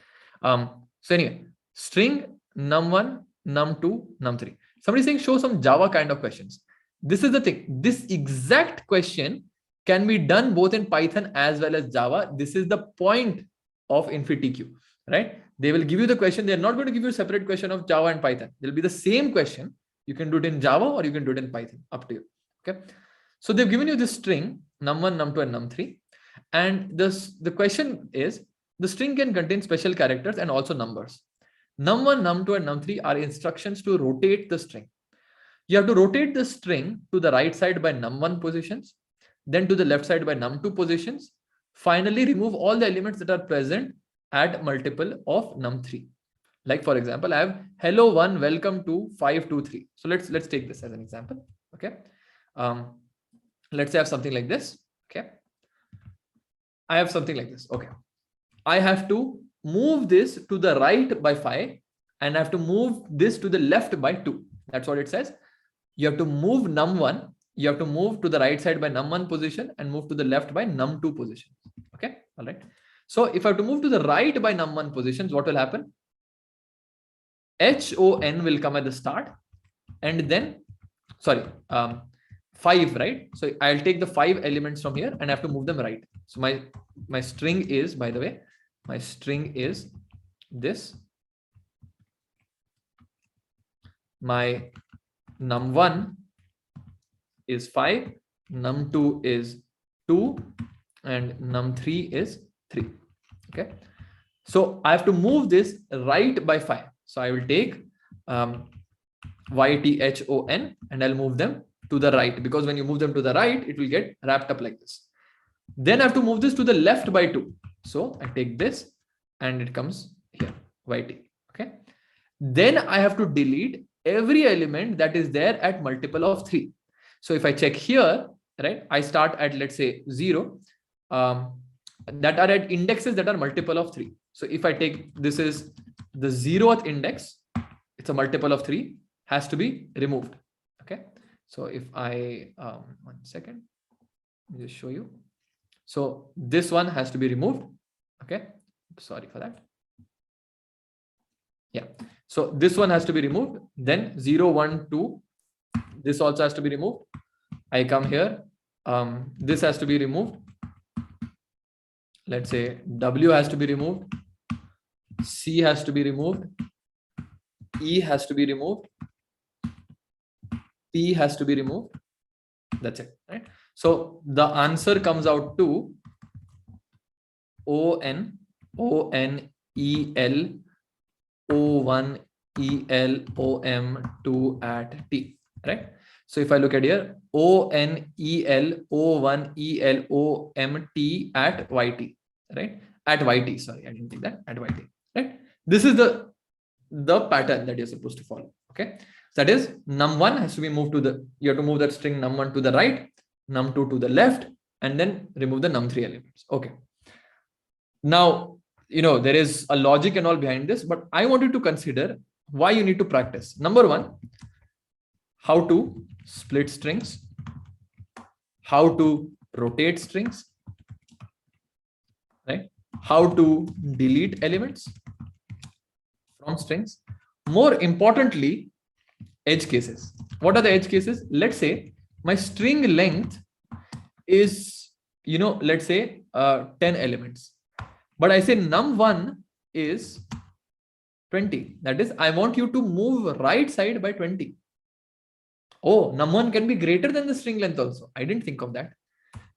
So anyway, string num1, num2, num3. Somebody is saying show some Java kind of questions. This is the thing. This exact question can be done both in Python as well as Java. This is the point of InfinityQ, right? They will give you the question. They're not going to give you a separate question of Java and Python. They'll be the same question. You can do it in Java or you can do it in Python, up to you. Okay. So they've given you this string num1, num2, and num3. And the question is, the string can contain special characters and also numbers. Num1, num2, and num3 are instructions to rotate the string. You have to rotate the string to the right side by num1 positions, then to the left side by num2 positions, Finally, remove all the elements that are present at multiple of num3. Like for example, I have hello 1, welcome to 523. So let's take this as an example. Okay. Let's say I have something like this. Okay. I have something like this. Okay. I have to move this to the right by 5 and I have to move this to the left by 2. That's what it says. You have to move num1. You have to move to the right side by num1 position and move to the left by num2 position. Okay. All right. So if I have to move to the right by num1 positions, what will happen? HON will come at the start and then, sorry, 5, right? So I'll take the 5 elements from here and I have to move them right. So my string is, by the way, my string is this. My num1 is 5, num2 is 2, and num3 is 3. Okay. So I have to move this right by 5. So I will take YTHON and I'll move them to the right, because when you move them to the right, it will get wrapped up like this. Then I have to move this to the left by 2. So I take this and it comes here, YT. Okay. Then I have to delete every element that is there at multiple of 3. So if I check here, right, I start at, let's say 0, that are at indexes that are multiple of 3. So if I take, this is the 0th index, it's a multiple of 3, has to be removed. Okay. So if I, 1 second, let me just show you. So this one has to be removed. Okay. Sorry for that. Yeah. So this one has to be removed. Then 0, 1, 2, this also has to be removed. I come here. This has to be removed. Let's say W has to be removed. C has to be removed. E has to be removed. P has to be removed. That's it, right? So the answer comes out to ON, ONEL, O1, EL, OM, 2 at T, right? So if I look at here, ONEL, O1, EL, OM, T at YT, right? At YT, sorry, I didn't think that, at YT, right? This is the pattern that you're supposed to follow, okay? That is, num1 has to be moved to the, you have to move that string num1 to the right, num2 to the left, and then remove the num3 elements. Okay. Now, there is a logic and all behind this, but I want you to consider why you need to practice. Number 1, how to split strings, how to rotate strings, right? How to delete elements from strings. More importantly, edge cases. What are the edge cases? Let's say my string length is, let's say 10 elements, but I say num1 is 20. That is, I want you to move right side by 20. Oh, num1 can be greater than the string length also. I didn't think of that.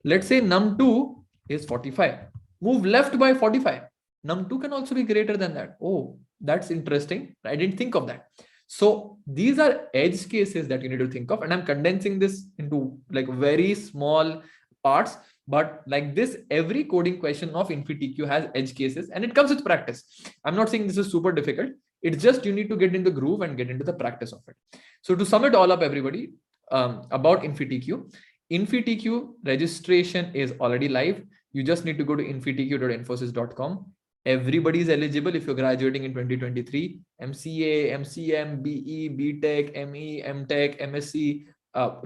Let's say num2 is 45. Move left by 45. Num2 can also be greater than that. Oh, that's interesting. I didn't think of that. So these are edge cases that you need to think of. And I'm condensing this into like very small parts. But like this, every coding question of InfyTQ has edge cases and it comes with practice. I'm not saying this is super difficult. It's just you need to get in the groove and get into the practice of it. So to sum it all up, everybody, about InfyTQ. InfyTQ registration is already live. You just need to go to infytq.infosys.com. Everybody is eligible if you're graduating in 2023. MCA, MCM, BE, BTech, ME, MTech, MSc,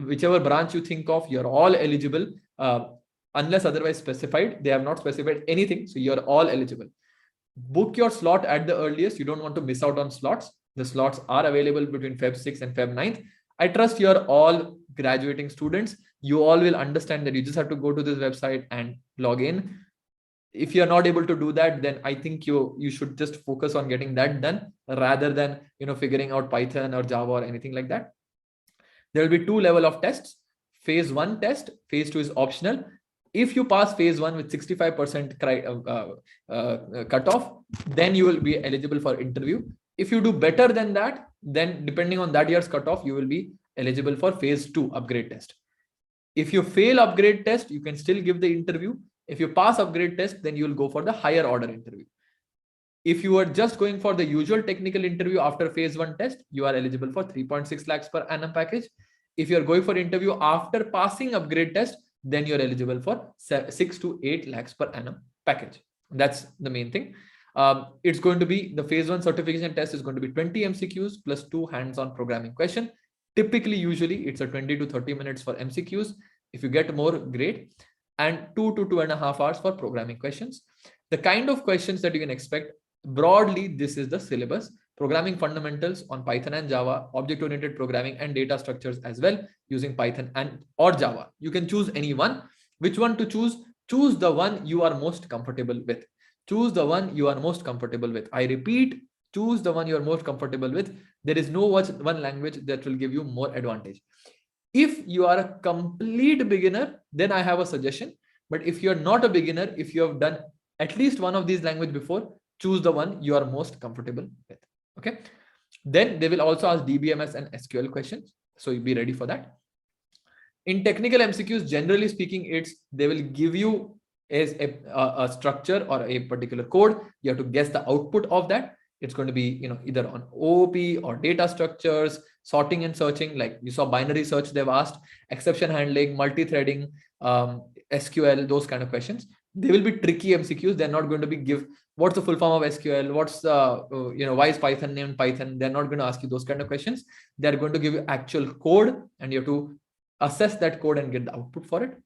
whichever branch you think of, you're all eligible. Unless otherwise specified, they have not specified anything. So you're all eligible. Book your slot at the earliest. You don't want to miss out on slots. The slots are available between Feb 6th and Feb 9th. I trust you're all graduating students. You all will understand that you just have to go to this website and log in. If you're not able to do that, then I think you should just focus on getting that done rather than figuring out Python or Java or anything like that. There will be 2 levels of tests. Phase 1 test, phase 2 is optional. If you pass phase 1 with 65% cutoff, then you will be eligible for interview. If you do better than that, then depending on that year's cutoff, you will be eligible for phase 2 upgrade test. If you fail upgrade test, you can still give the interview. If you pass upgrade test, then you will go for the higher order interview. If you are just going for the usual technical interview after phase 1 test, you are eligible for 3.6 lakhs per annum package. If you are going for interview after passing upgrade test, then you're eligible for 6 to 8 lakhs per annum package. That's the main thing. It's going to be the phase 1 certification test is going to be 20 MCQs plus 2 hands-on programming question. Typically, usually it's a 20 to 30 minutes for MCQs. If you get more, great. And 2 to 2.5 hours for programming questions. The kind of questions that you can expect, broadly, this is the syllabus: programming fundamentals on Python and Java, object-oriented programming and data structures as well using Python and or Java. You can choose any one. Which one to choose? Choose the one you are most comfortable with. Choose the one you are most comfortable with. I repeat, choose the one you are most comfortable with. There is no one language that will give you more advantage. If you are a complete beginner, then I have a suggestion. But if you're not a beginner, if you have done at least one of these languages before, choose the one you are most comfortable with. Okay. Then they will also ask DBMS and SQL questions. So you be ready for that. In technical MCQs, generally speaking, they will give you as a structure or a particular code. You have to guess the output of that. It's going to be, either on OOP or data structures, sorting and searching, like you saw binary search they've asked, exception handling, multi-threading, SQL, those kind of questions. They will be tricky MCQs. They're not going to be what's the full form of SQL? What's why is Python named Python? They're not going to ask you those kind of questions. They're going to give you actual code and you have to assess that code and get the output for it.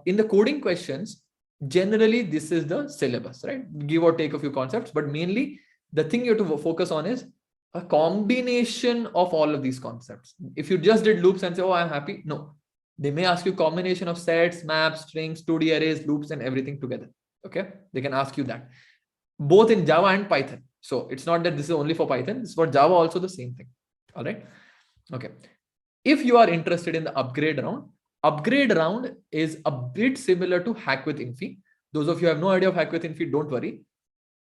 In the coding questions, generally this is the syllabus, right? Give or take a few concepts, but mainly the thing you have to focus on is a combination of all of these concepts. If you just did loops and say, oh, I'm happy. No, they may ask you combination of sets, maps, strings, 2D arrays, loops, and everything together. Okay. They can ask you that both in Java and Python. So it's not that this is only for Python. It's for Java also the same thing. All right. Okay. If you are interested in the upgrade round is a bit similar to Hack with Infi. Those of you who have no idea of Hack with Infi, don't worry.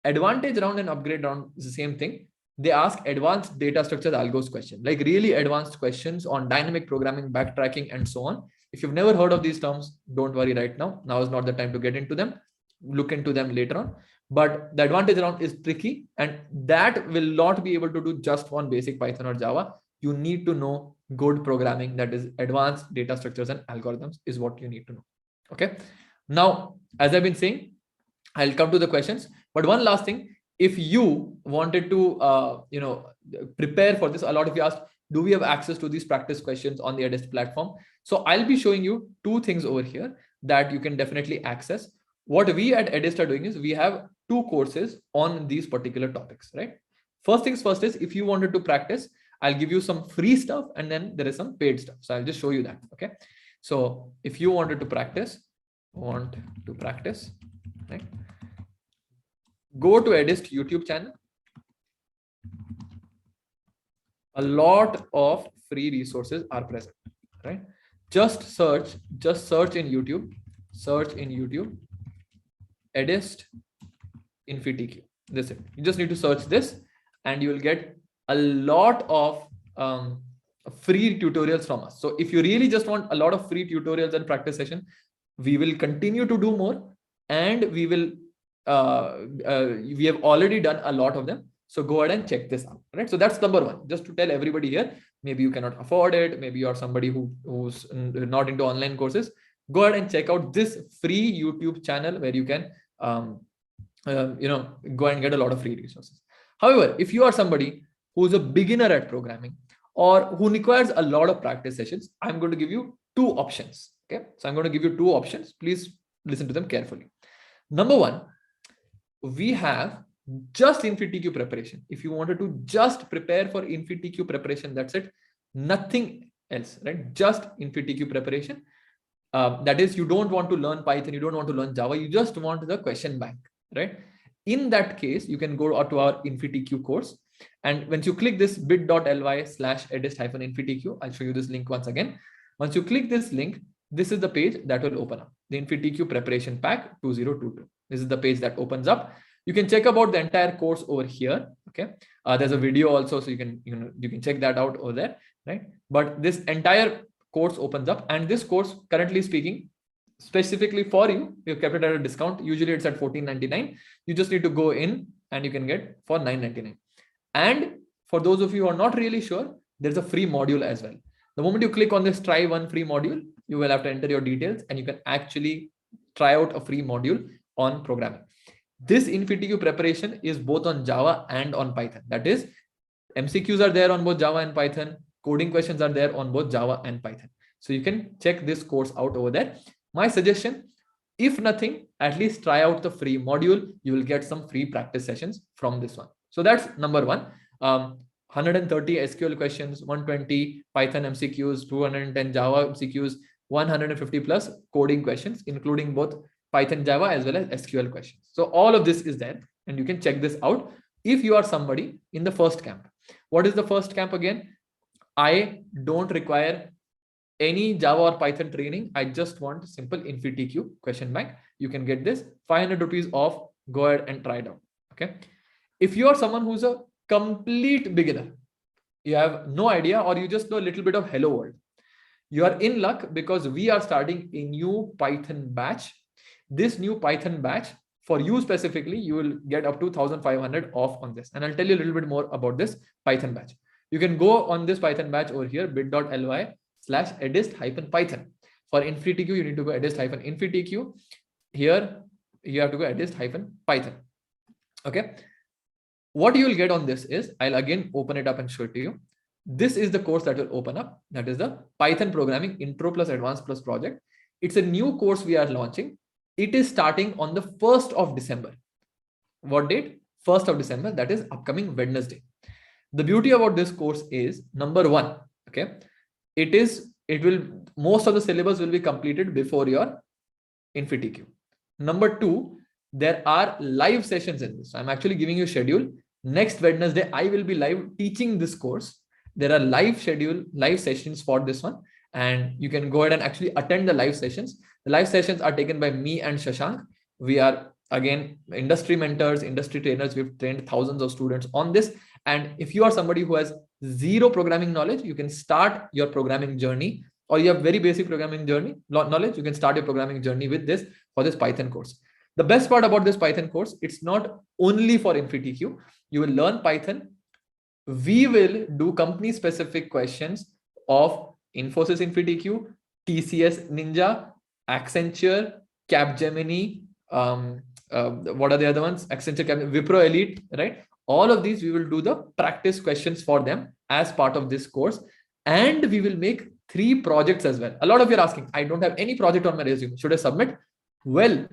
Advantage round and upgrade round is the same thing. They ask advanced data structures algos question, like really advanced questions on dynamic programming, backtracking, and so on. If you've never heard of these terms, don't worry right now. Now is not the time to get into them. Look into them later on. But the advantage round is tricky, and that will not be able to do just one basic Python or Java. You need to know good programming, that is advanced data structures and algorithms is what you need to know. Okay. Now, as I've been saying, I'll come to the questions. But one last thing, if you wanted to, prepare for this, a lot of you asked, do we have access to these practice questions on the Edist platform? So I'll be showing you two things over here that you can definitely access. What we at Edist are doing is we have 2 courses on these particular topics, right? First things first is, if you wanted to practice, I'll give you some free stuff and then there is some paid stuff. So I'll just show you that. Okay. So if you wanted to practice, right? Go to Edist YouTube channel. A lot of free resources are present, right? Just search in YouTube, Edist InfinityQ. That's it. You just need to search this and you will get a lot of free tutorials from us. So if you really just want a lot of free tutorials and practice session, we will continue to do more, and we will we have already done a lot of them. So go ahead and check this out, right? So that's number one, just to tell everybody here, maybe you cannot afford it, maybe you are somebody who's not into online courses. Go ahead and check out this free YouTube channel where you can go and get a lot of free resources. However, if you are somebody who's a beginner at programming or who requires a lot of practice sessions, I'm going to give you 2 options. Okay, so I'm going to give you 2 options. Please listen to them carefully. Number one, we have just InfinityQ preparation. If you wanted to just prepare for InfinityQ preparation, that's it, nothing else, right? Just InfinityQ preparation. That is, you don't want to learn Python, you don't want to learn Java, you just want the question bank, right? In that case, you can go to our InfinityQ course. And once you click this bit.ly/edist-infinityq, I'll show you this link once again. Once you click this link, this is the page that will open up, the InfinityQ preparation pack 2022. This is the page that opens up. You can check about the entire course over here. Okay, there's a video also, so you can check that out over there, right? But this entire course opens up, and this course, currently speaking, specifically for you. We've kept it at a discount. Usually it's at $14.99. You just need to go in and you can get for $9.99. And for those of you who are not really sure, there's a free module as well. The moment you click on this try one free module, you will have to enter your details and you can actually try out a free module on programming. This InfinityQ preparation is both on Java and on Python. That is, MCQs are there on both Java and Python. Coding questions are there on both Java and Python. So you can check this course out over there. My suggestion, if nothing, at least try out the free module. You will get some free practice sessions from this one. So that's number one. 130 SQL questions, 120 Python MCQs, 210 Java MCQs, 150 plus coding questions, including both Python, Java, as well as SQL questions. So all of this is there and you can check this out if you are somebody in the first camp. What is the first camp again? I don't require any Java or Python training. I just want simple InfinityQ question bank. You can get this 500 rupees off. Go ahead and try it out. Okay. If you are someone who's a complete beginner, you have no idea, or you just know a little bit of hello world, you are in luck because we are starting a new Python batch. This new Python batch, for you specifically, you will get up to 1,500 off on this. And I'll tell you a little bit more about this Python batch. You can go on this Python batch over here, bit.ly/edist-python. For InfinityQ, you need to go edist-infinityQ. Here, you have to go edist-python. Okay. What you will get on this is, I'll again open it up and show it to you. This is the course that will open up. That is the Python Programming Intro plus Advanced plus project. It's a new course we are launching. It is starting on the 1st of December. What date? 1st of December. That is upcoming Wednesday. The beauty about this course is, number one, okay, most of the syllabus will be completed before your InfinityQ. Number two, there are live sessions in this. I'm actually giving you a schedule. Next Wednesday, I will be live teaching this course. There are live sessions for this one. And you can go ahead and actually attend the live sessions. The live sessions are taken by me and Shashank. We are, again, industry mentors, industry trainers. We've trained thousands of students on this. And if you are somebody who has zero programming knowledge, you can start your programming journey, or you have very basic programming knowledge, you can start your programming journey with this for this Python course. The best part about this Python course, it's not only for InfinityQ. You will learn Python. We will do company specific questions of Infosys InfyTQ, TCS Ninja, Accenture, Capgemini, what are the other ones? Accenture, Wipro Elite, right? All of these, we will do the practice questions for them as part of this course. And we will make 3 projects as well. A lot of you are asking, I don't have any project on my resume. Should I submit? Well,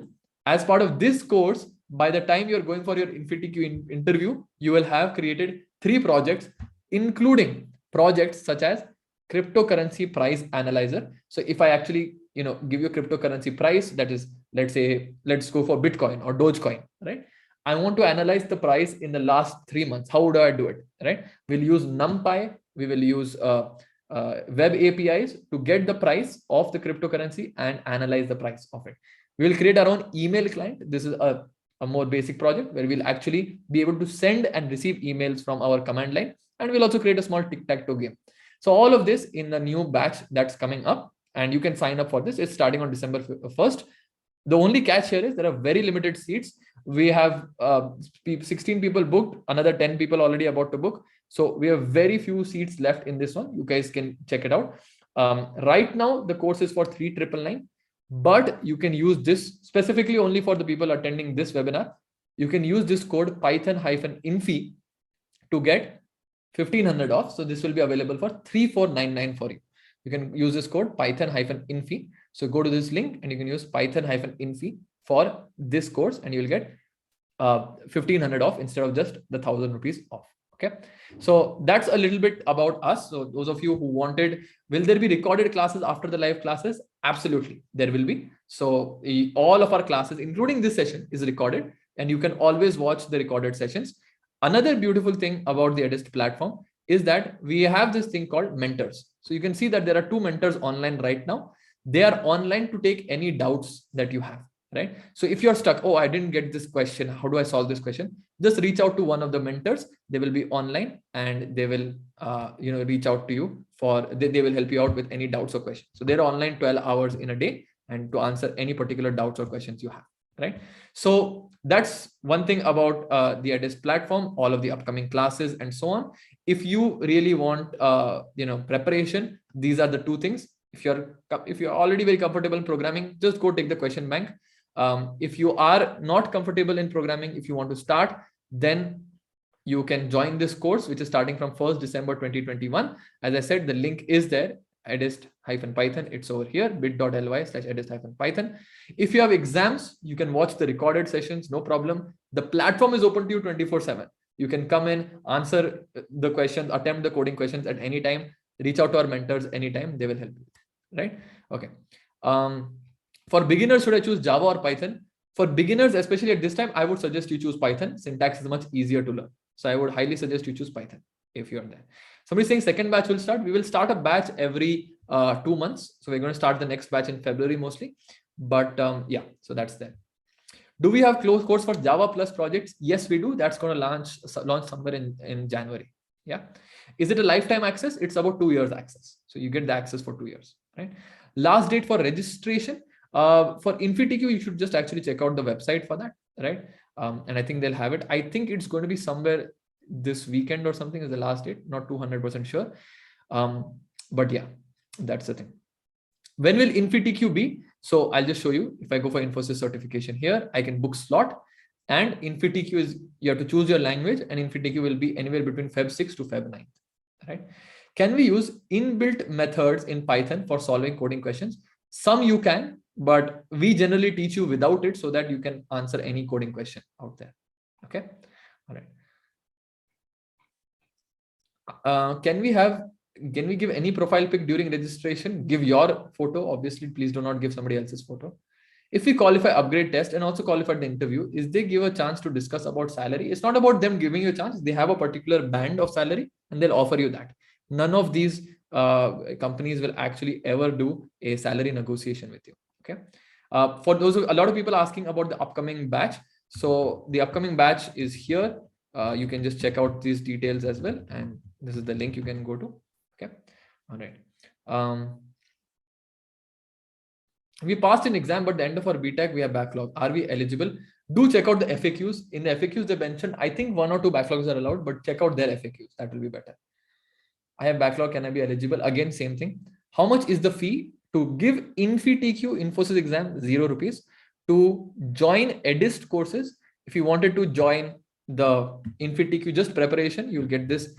as part of this course, by the time you're going for your InfinityQ interview, you will have created 3 projects, including projects such as cryptocurrency price analyzer. So if I actually, give you a cryptocurrency price, that is, let's go for Bitcoin or Dogecoin, right? I want to analyze the price in the last 3 months. How do I do it, right? We'll use NumPy. We will use web APIs to get the price of the cryptocurrency and analyze the price of it. We will create our own email client. This is a more basic project where we'll actually be able to send and receive emails from our command line. And we'll also create a small tic-tac-toe game. So all of this in the new batch that's coming up, and you can sign up for this. It's starting on December 1st. The only catch here is there are very limited seats. We have 16 people booked, another 10 people already about to book. So we have very few seats left in this one. You guys can check it out. Right now, the course is for 3,999, but you can use this specifically only for the people attending this webinar. You can use this code Python-Infi to get 1,500 off. So this will be available for 3,499 for you. You can use this code Python-Infi. So go to this link and you can use Python-Infi for this course and you will get 1,500 off instead of just the 1,000 rupees off. Okay. So that's a little bit about us. So those of you who wanted, will there be recorded classes after the live classes? Absolutely. There will be. So all of our classes, including this session, is recorded and you can always watch the recorded sessions. Another beautiful thing about the Edist platform is that we have this thing called mentors. So you can see that there are 2 mentors online right now. They are online to take any doubts that you have, right? So if you're stuck, oh, I didn't get this question, how do I solve this question? Just reach out to one of the mentors. They will be online and they will, reach out to you they will help you out with any doubts or questions. So they're online 12 hours in a day. and to answer any particular doubts or questions you have, right? So that's one thing about the Edist platform, all of the upcoming classes and so on. If you really want preparation, these are the two things. If you're already very comfortable in programming, just go take the question bank. If you are not comfortable in programming, if you want to start, then you can join this course, which is starting from 1st December 2021. As I said, the link is there, Edist-Python. It's over here, bit.ly/Edist-Python. If you have exams, you can watch the recorded sessions, no problem. The platform is open to you 24/7. You can come in, answer the questions, attempt the coding questions at any time, reach out to our mentors anytime, they will help you, right? Okay. For beginners, should I choose Java or Python? For beginners, especially at this time, I would suggest you choose Python. Syntax is much easier to learn. So I would highly suggest you choose Python if you're there. Somebody's saying second batch will start. We will start a batch every 2 months. So we're going to start the next batch in February mostly. But yeah, so that's there. Do we have closed course for Java plus projects? Yes, we do. That's going to launch somewhere in January. Yeah. Is it a lifetime access? It's about 2 years access. So you get the access for 2 years, right? Last date for registration. For InfinityQ, you should just actually check out the website for that, right? And I think they'll have it. I think it's going to be somewhere this weekend or something is the last date. Not 200% sure. But yeah, that's the thing. When will InfinityQ be? So I'll just show you. If I go for Infosys certification here, I can book slot, and InfinityQ is, you have to choose your language, and InfinityQ will be anywhere between Feb 6 to Feb 9, right? Can we use inbuilt methods in Python for solving coding questions? Some you can, but we generally teach you without it so that you can answer any coding question out there. Okay. All right. Can we give any profile pic during registration? Give your photo. Obviously, please do not give somebody else's photo. If we qualify upgrade test and also qualify the interview, is they give a chance to discuss about salary? It's not about them giving you a chance. They have a particular band of salary and they'll offer you that. None of these companies will actually ever do a salary negotiation with you. Okay. For those, a lot of people asking about the upcoming batch. So the upcoming batch is here. You can just check out these details as well. And this is the link you can go to. Okay. All right. We passed an exam, but at the end of our BTech, we have backlog. Are we eligible? Do check out the FAQs. In the FAQs, they mentioned, I think 1 or 2 backlogs are allowed, but check out their FAQs. That will be better. I have backlog. Can I be eligible? Again, same thing. How much is the fee to give InfinityQ Infosys exam? 0 rupees. To join Edist courses, if you wanted to join the InfinityQ just preparation, you'll get this.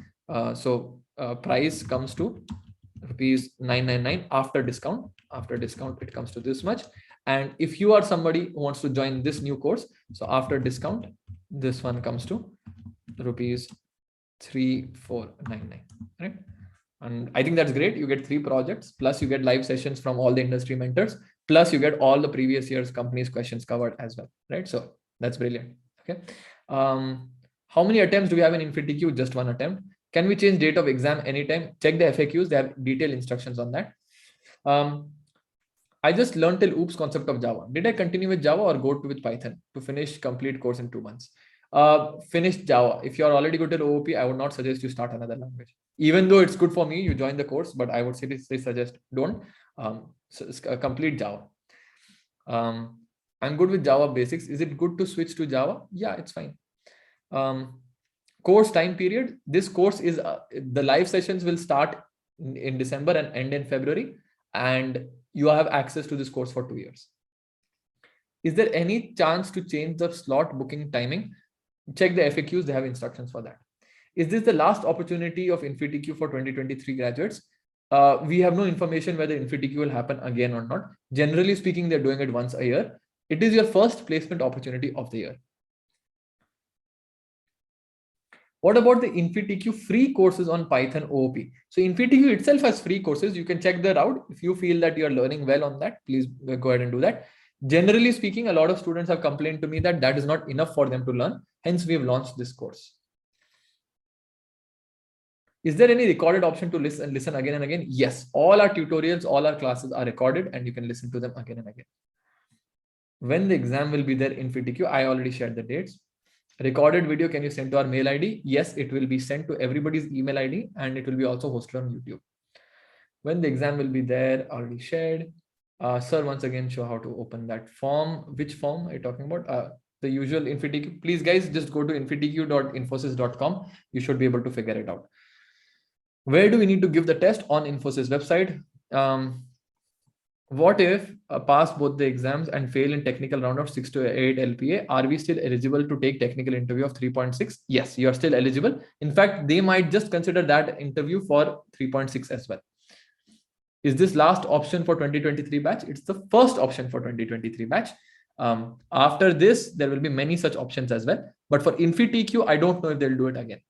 Price comes to rupees 999 after discount. After discount, it comes to this much. And if you are somebody who wants to join this new course, so after discount, this one comes to rupees 3499, right? And I think that's great. You get 3 projects, plus you get live sessions from all the industry mentors, plus you get all the previous year's companies questions covered as well, right? So that's brilliant. Okay. How many attempts do we have in InfinityQ? Just 1 attempt. Can we change date of exam anytime? Check the FAQs. They have detailed instructions on that. I just learned till OOPS concept of Java. Did I continue with Java or go to with Python to finish complete course in 2 months? Finish Java. If you are already good at OOP, I would not suggest you start another language. Even though it's good for me, you join the course, but I would seriously suggest don't. Complete Java. I'm good with Java basics. Is it good to switch to Java? Yeah, it's fine. Course time period. This course is the live sessions will start in December and end in February, and you have access to this course for 2 years. Is there any chance to change the slot booking timing? Check the FAQs. They have instructions for that. Is this the last opportunity of InfinityQ for 2023 graduates? We have no information whether InfinityQ will happen again or not. Generally speaking, they're doing it once a year. It is your first placement opportunity of the year. What about the InfinityQ free courses on Python OOP? So InfinityQ itself has free courses. You can check that out. If you feel that you're learning well on that, please go ahead and do that. Generally speaking, a lot of students have complained to me that that is not enough for them to learn. Hence, we have launched this course. Is there any recorded option to listen again and again? Yes, all our tutorials, all our classes are recorded and you can listen to them again and again. When the exam will be there in InfinityQ, I already shared the dates. Recorded video, can you send to our mail ID? Yes, it will be sent to everybody's email ID and it will be also hosted on YouTube. When the exam will be there, already shared. Sir, once again, show how to open that form. Which form are you talking about? The usual InfinityQ. Please, guys, just go to infinityq.infosys.com. You should be able to figure it out. Where do we need to give the test? On Infosys website. What if pass both the exams and fail in technical round of 6 to 8 LPA? Are we still eligible to take technical interview of 3.6? Yes, you are still eligible. In fact, they might just consider that interview for 3.6 as well. Is this last option for 2023 batch? It's the first option for 2023 batch. After this, there will be many such options as well. But for InfinityQ, I don't know if they'll do it again.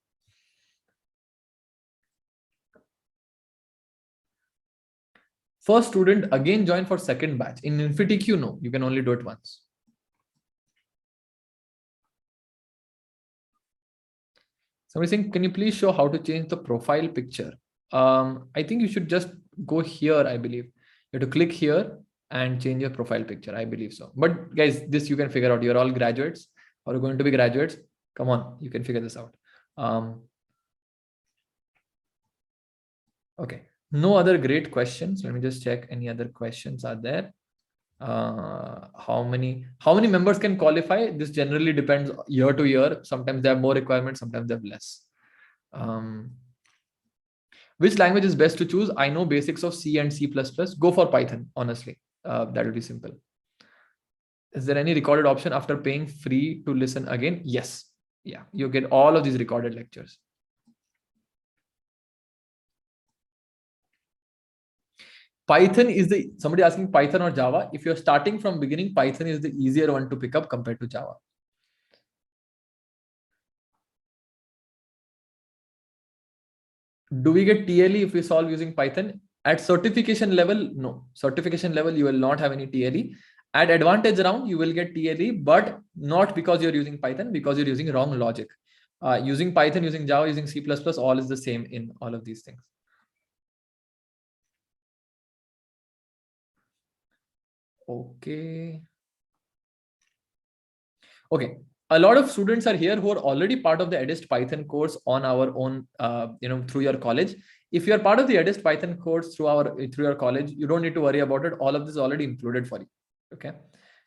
First student again join for second batch. In InfinityQ, no, you can only do it once. Somebody saying, can you please show how to change the profile picture? I think you should just go here, I believe. You have to click here and change your profile picture. I believe so. But guys, this you can figure out. You're all graduates or going to be graduates. Come on, you can figure this out. Okay. No other great questions. Let me just check any other questions are there. How many members can qualify? This generally depends year to year. Sometimes they have more requirements, sometimes they have less. Which language is best to choose? I know basics of C and C++. Go for Python, honestly. That will be simple. Is there any recorded option after paying free to listen again? Yes. Yeah, you get all of these recorded lectures. Python is somebody asking Python or Java. If you're starting from beginning, Python is the easier one to pick up compared to Java. Do we get TLE if we solve using Python? At certification level, no. Certification level, you will not have any TLE. At advantage round, you will get TLE, but not because you're using Python, because you're using wrong logic. Using Python, using Java, using C++, all is the same in all of these things. Okay. Okay. A lot of students are here who are already part of the Edist Python course on our own, through your college. If you're part of the Edist Python course through your college, you don't need to worry about it. All of this is already included for you. Okay.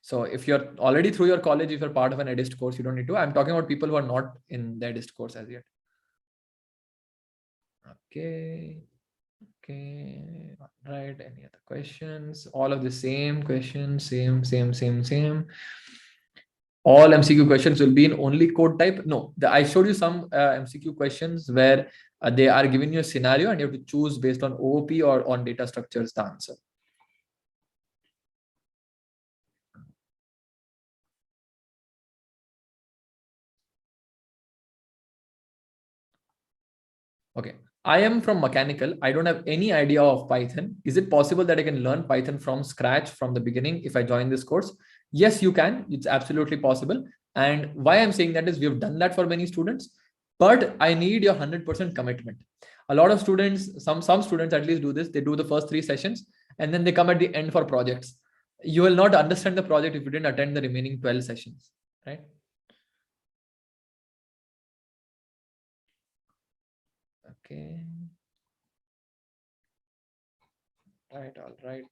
So if you're already through your college, if you're part of an Edist course, you don't need to. I'm talking about people who are not in the Edist course as yet. Okay. Okay. All right. Any other questions? All of the same questions, same. All MCQ questions will be in only code type. No, I showed you some MCQ questions where they are giving you a scenario and you have to choose based on OOP or on data structures the answer. Okay. I am from mechanical. I don't have any idea of Python. Is it possible that I can learn Python from scratch from the beginning if I join this course? Yes, you can. It's absolutely possible. And why I'm saying that is we have done that for many students, but I need your 100% commitment. A lot of students, some students at least do this. They do the first 3 sessions and then they come at the end for projects. You will not understand the project if you didn't attend the remaining 12 sessions, right? Okay. Right. All right.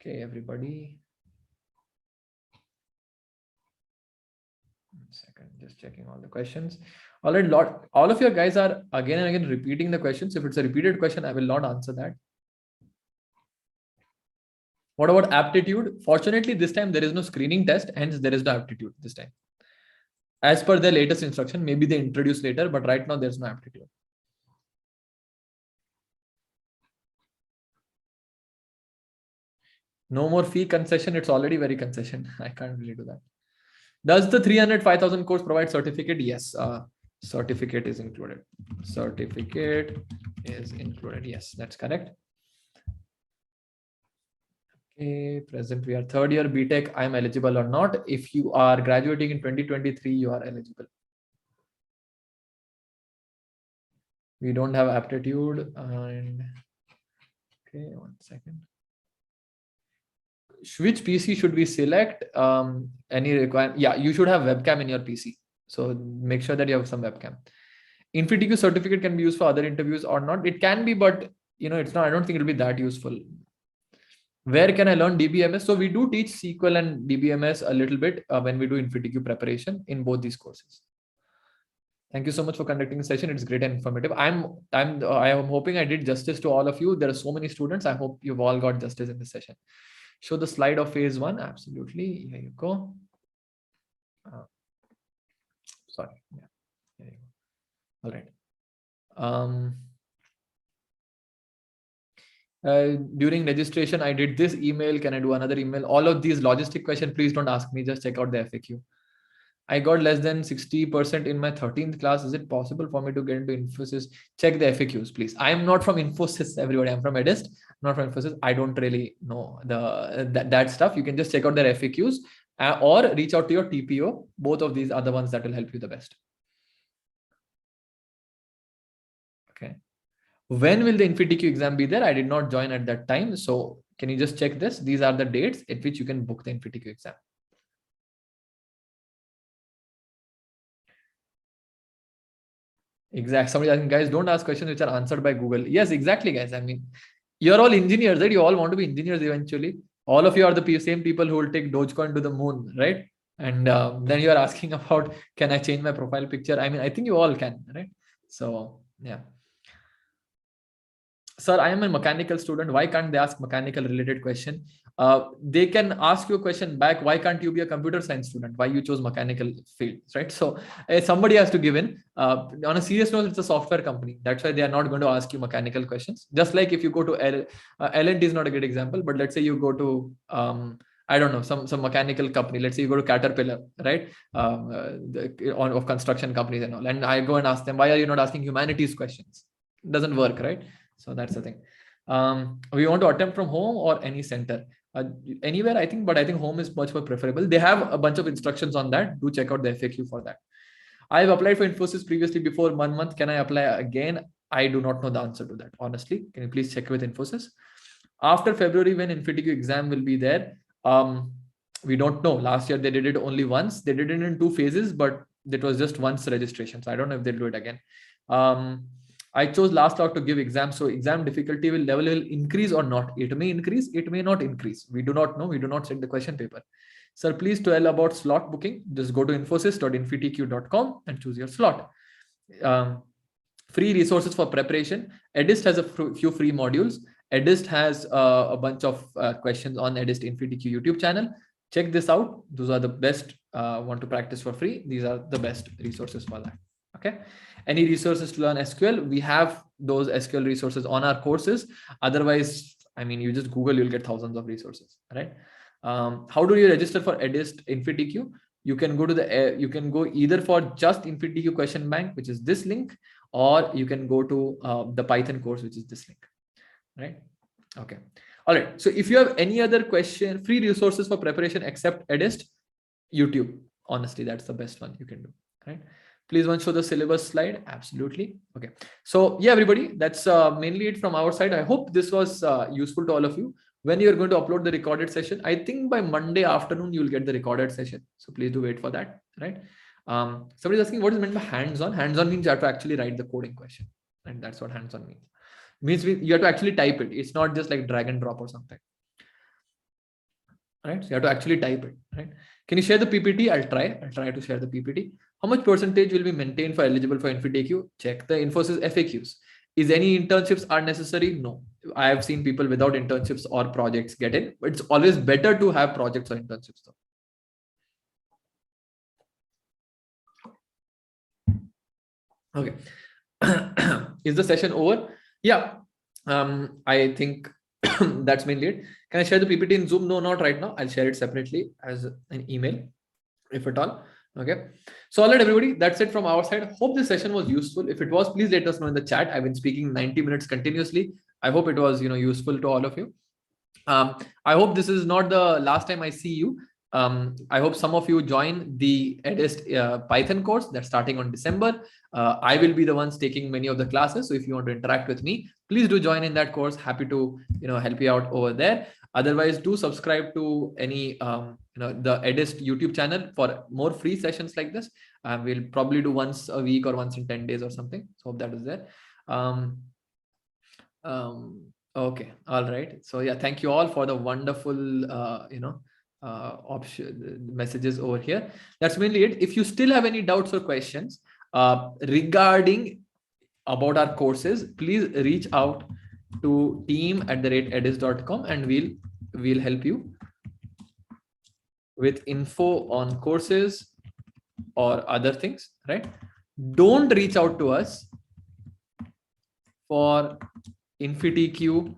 Okay, everybody. 1 second, just checking all the questions. All right, all of you guys are again and again repeating the questions. If it's a repeated question, I will not answer that. What about aptitude? Fortunately, this time there is no screening test, hence there is no aptitude this time. As per the latest instruction, maybe they introduce later, but right now there's no aptitude. No more fee concession. It's already very concession. I can't really do that. Does the 305,000 course provide certificate? Yes. Certificate is included. Certificate is included. Yes, that's correct. Okay, present we are 3rd year BTech. I'm eligible or not? If you are graduating in 2023, you are eligible. We don't have aptitude and okay, 1 second. Which PC should we select? Any requirement? Yeah, you should have webcam in your PC. So make sure that you have some webcam. InfinityQ certificate can be used for other interviews or not. It can be, but it's not. I don't think it'll be that useful. Where can I learn DBMS? So we do teach SQL and DBMS a little bit when we do InfinityQ preparation in both these courses. Thank you so much for conducting the session. It's great and informative. I am hoping I did justice to all of you. There are so many students. I hope you've all got justice in this session. Show the slide of phase 1. Absolutely. Here you go. Sorry. Yeah. Here you go. All right. During registration, I did this email. Can I do another email? All of these logistic questions, please don't ask me. Just check out the FAQ. I got less than 60% in my 13th class. Is it possible for me to get into Infosys? Check the FAQs, please. I am not from Infosys, everybody. I'm from Edist, not from Infosys. I don't really know that stuff. You can just check out their FAQs or reach out to your TPO. Both of these are the ones that will help you the best. Okay. When will the InfinityQ exam be there? I did not join at that time. So can you just check this? These are the dates at which you can book the InfinityQ exam. Exactly. Somebody asking, guys, don't ask questions which are answered by Google. Yes, exactly, guys. I mean, you're all engineers, right? You all want to be engineers eventually. All of you are the same people who will take Dogecoin to the moon, right? And then you are asking about, can I change my profile picture? I mean, I think you all can, right? So, yeah. Sir, I am a mechanical student. Why can't they ask mechanical related question? They can ask you a question back. Why can't you be a computer science student? Why you chose mechanical fields, right? So somebody has to give in. On a serious note, it's a software company. That's why they are not going to ask you mechanical questions. Just like if you go to L&T is not a good example, but let's say you go to I don't know, some mechanical company. Let's say you go to Caterpillar, right? Of construction companies and all. And I go and ask them, why are you not asking humanities questions? It doesn't work, right? So that's the thing. We want to attempt from home or any center. Anywhere, I think, but I think home is much more preferable. They have a bunch of instructions on that. Do check out the FAQ for that. I've applied for Infosys previously before 1 month. Can I apply again? I do not know the answer to that, honestly. Can you please check with Infosys? After February, when InfinityQ exam will be there, we don't know. Last year, they did it only once. They did it in 2 phases, but it was just once registration. So I don't know if they'll do it again. I chose last lot to give exams. So exam difficulty level will increase or not. It may increase, it may not increase. We do not know. We do not check the question paper. Sir, please tell about slot booking. Just go to infosys.infinityq.com and choose your slot. Free resources for preparation. Edist has a few free modules. Edist has a bunch of questions on Edist InfinityQ YouTube channel. Check this out. Those are the best. Want to practice for free. These are the best resources for that. Okay. Any resources to learn SQL? We have those SQL resources on our courses. Otherwise, I mean, you just Google, you'll get thousands of resources, right? How do you register for Edist InfinityQ? You can go to you can go either for just InfinityQ question bank, which is this link, or you can go to the Python course, which is this link, right? Okay. All right. So if you have any other question, free resources for preparation except Edist, YouTube. Honestly, that's the best one you can do, right? Please one show the syllabus slide. Absolutely. Okay. So yeah, everybody, that's mainly it from our side. I hope this was useful to all of you. When you're going to upload the recorded session, I think by Monday afternoon, you'll get the recorded session. So please do wait for that, right? Somebody's asking what is meant by hands-on. Hands-on means you have to actually write the coding question. And that's what hands-on means. Means you have to actually type it. It's not just like drag and drop or something. Right? So you have to actually type it, right? Can you share the PPT? I'll try to share the PPT. How much percentage will be maintained for eligible for InfinityQ? Check the Infosys FAQs. Is any internships are necessary? No. I have seen people without internships or projects get in, but it's always better to have projects or internships though. Okay. Is the session over? Yeah. I think that's mainly it. Can I share the PPT in Zoom? No, not right now. I'll share it separately as an email, if at all. Okay. So all right, everybody, that's it from our side. Hope this session was useful. If it was, please let us know in the chat. I've been speaking 90 minutes continuously. I hope it was, useful to all of you. I hope this is not the last time I see you. I hope some of you join the Edist Python course that's starting on December. I will be the ones taking many of the classes. So if you want to interact with me, please do join in that course. Happy to, help you out over there. Otherwise, do subscribe to any, the Edist YouTube channel for more free sessions like this. We'll probably do once a week or once in 10 days or something. So hope that is there. Okay. All right. So yeah, thank you all for the wonderful, option messages over here. That's mainly it. If you still have any doubts or questions regarding about our courses, please reach out to team@edist.com and we'll help you with info on courses or other things, right? Don't reach out to us for InfinityQ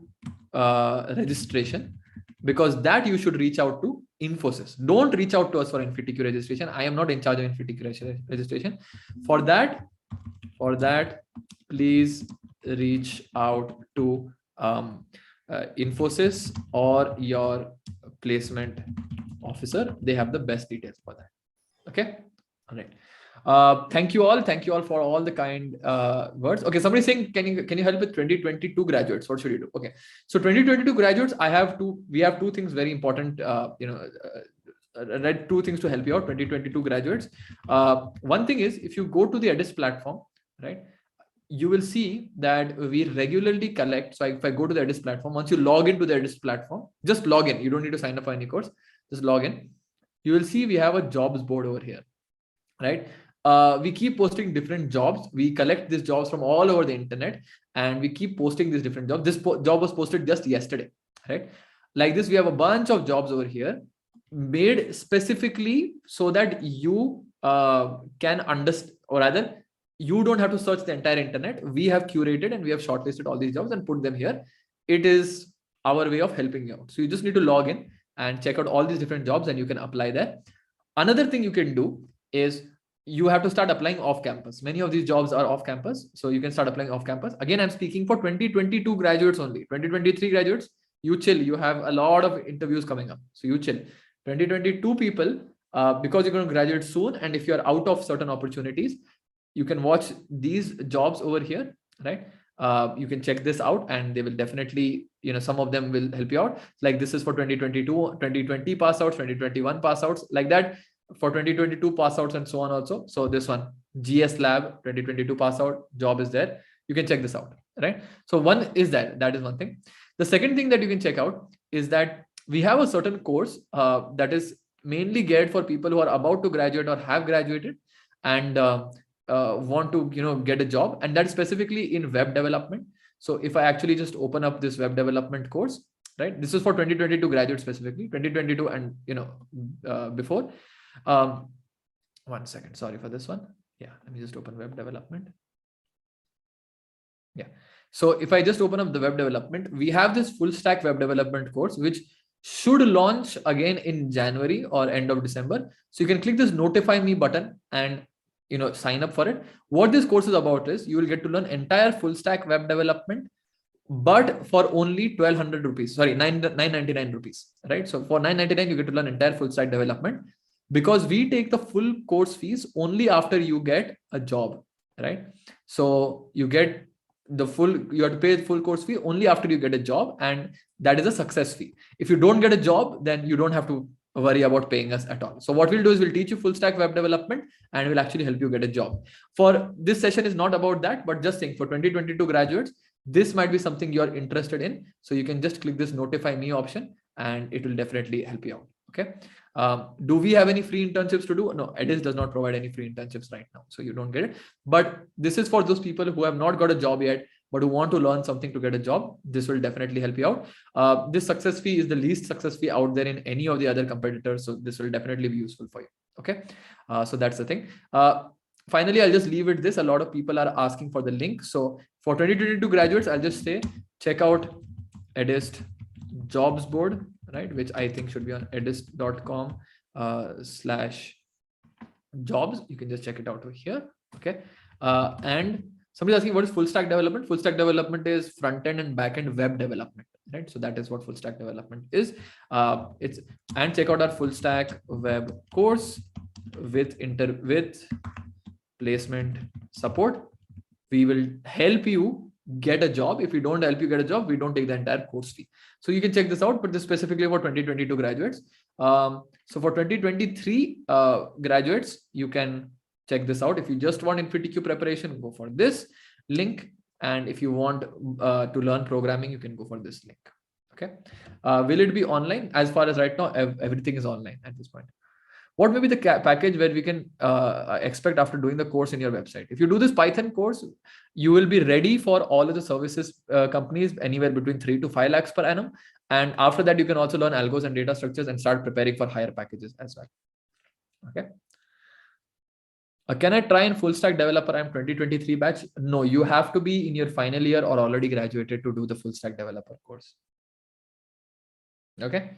registration, because that you should reach out to Infosys. Don't reach out to us for InfinityQ registration. I am not in charge of InfinityQ registration. For that, please reach out to Infosys or your placement officer. They have the best details for that. Okay. All right. Thank you all for all the kind words. Okay, somebody saying, can you help with 2022 graduates? What should you do? Okay, so 2022 graduates, we have two things very important. Read two things to help you out. 2022 graduates. One thing is, if you go to the Edist platform, right, you will see that we regularly collect. So if I go to the Edist platform, once you log into the Edist platform, just log in. You don't need to sign up for any course. Just log in. You will see we have a jobs board over here, right? We keep posting different jobs. We collect these jobs from all over the internet, and we keep posting these different jobs. This job was posted just yesterday, right? Like this, we have a bunch of jobs over here made specifically so that you can understand, or rather, you don't have to search the entire internet. We have curated and we have shortlisted all these jobs and put them here. It is our way of helping you out. So you just need to log in and check out all these different jobs, and you can apply there. Another thing you can do is you have to start applying off campus. Many of these jobs are off campus, so you can start applying off campus. Again, I'm speaking for 2022 graduates only. 2023 graduates, you chill. You have a lot of interviews coming up, so you chill. 2022 people, because you're going to graduate soon, and if you're out of certain opportunities, you can watch these jobs over here, right? You can check this out, and they will definitely, some of them will help you out. Like this is for 2022, 2020 pass outs, 2021 pass outs, like that. For 2022 pass outs and so on also. So this one, GS Lab 2022 pass out job is there. You can check this out, right? So one is that is one thing. The second thing that you can check out is that we have a certain course that is mainly geared for people who are about to graduate or have graduated and want to get a job, and that's specifically in web development. So if I actually just open up this web development course, right, this is for 2022 graduates specifically, 2022 and before. One second, sorry for this one. Yeah, let me just open web development. Yeah, so if I just open up the web development, we have this full stack web development course which should launch again in January or end of December. So you can click this notify me button and sign up for it. What this course is about is you will get to learn entire full stack web development, but for only 1200 rupees, sorry, 999 rupees, right? So for 999 you get to learn entire full stack development, because we take the full course fees only after you get a job, right? So you get you have to pay the full course fee only after you get a job, and that is a success fee. If you don't get a job, then you don't have to worry about paying us at all. So what we'll do is we'll teach you full stack web development, and we'll actually help you get a job. For this session is not about that, but just saying for 2022 graduates, this might be something you're interested in. So you can just click this notify me option, and it will definitely help you out. Okay. Do we have any free internships to do? No, Edist does not provide any free internships right now, so you don't get it. But this is for those people who have not got a job yet, but who want to learn something to get a job. This will definitely help you out. This success fee is the least success fee out there in any of the other competitors, so this will definitely be useful for you. Okay, so that's the thing. Finally, I'll just leave it this. A lot of people are asking for the link. So for 2022 graduates, I'll just say check out Edist jobs board, right, which I think should be on edist.com/jobs. You can just check it out over here. Okay. And somebody's asking what is full stack development. Full stack development is front end and back end web development, right? So that is what full stack development is. And check out our full stack web course with placement support. We will help you get a job. If we don't help you get a job, we don't take the entire course fee. So you can check this out, but this specifically for 2022 graduates. So for 2023 graduates, you can check this out. If you just want InfinityQ preparation, go for this link. And if you want to learn programming, you can go for this link. Okay. Will it be online? As far as right now, everything is online at this point. What may be the package where we can expect after doing the course in your website? If you do this Python course, you will be ready for all of the services companies anywhere between 3 to 5 lakhs per annum. And after that, you can also learn algos and data structures and start preparing for higher packages as well. Okay. Can I try in full stack developer? I'm 2023 batch. No, you have to be in your final year or already graduated to do the full stack developer course. Okay.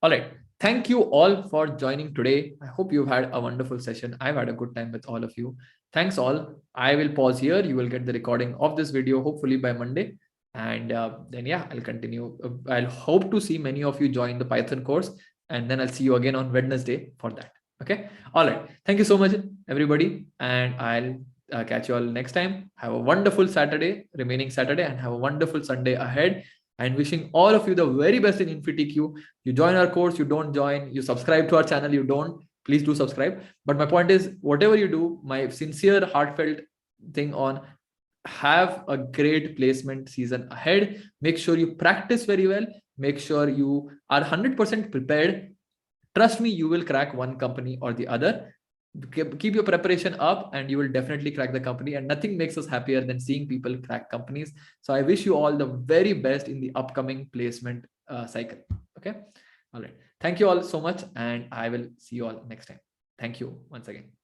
All right. Thank you all for joining today. I hope you've had a wonderful session. I've had a good time with all of you. Thanks all. I will pause here. You will get the recording of this video hopefully by Monday. And then, yeah, I'll continue. I'll hope to see many of you join the Python course. And then I'll see you again on Wednesday for that. Okay. All right. Thank you so much, everybody. And I'll catch you all next time. Have a wonderful Saturday, remaining Saturday, and have a wonderful Sunday ahead. And wishing all of you the very best in InfinityQ. You join our course, you don't join, you subscribe to our channel, you don't, please do subscribe. But my point is, whatever you do, my sincere, heartfelt thing on have a great placement season ahead. Make sure you practice very well. Make sure you are 100% prepared. Trust me, you will crack one company or the other. Keep your preparation up and you will definitely crack the company, and nothing makes us happier than seeing people crack companies. So I wish you all the very best in the upcoming placement cycle. Okay. All right. Thank you all so much. And I will see you all next time. Thank you once again.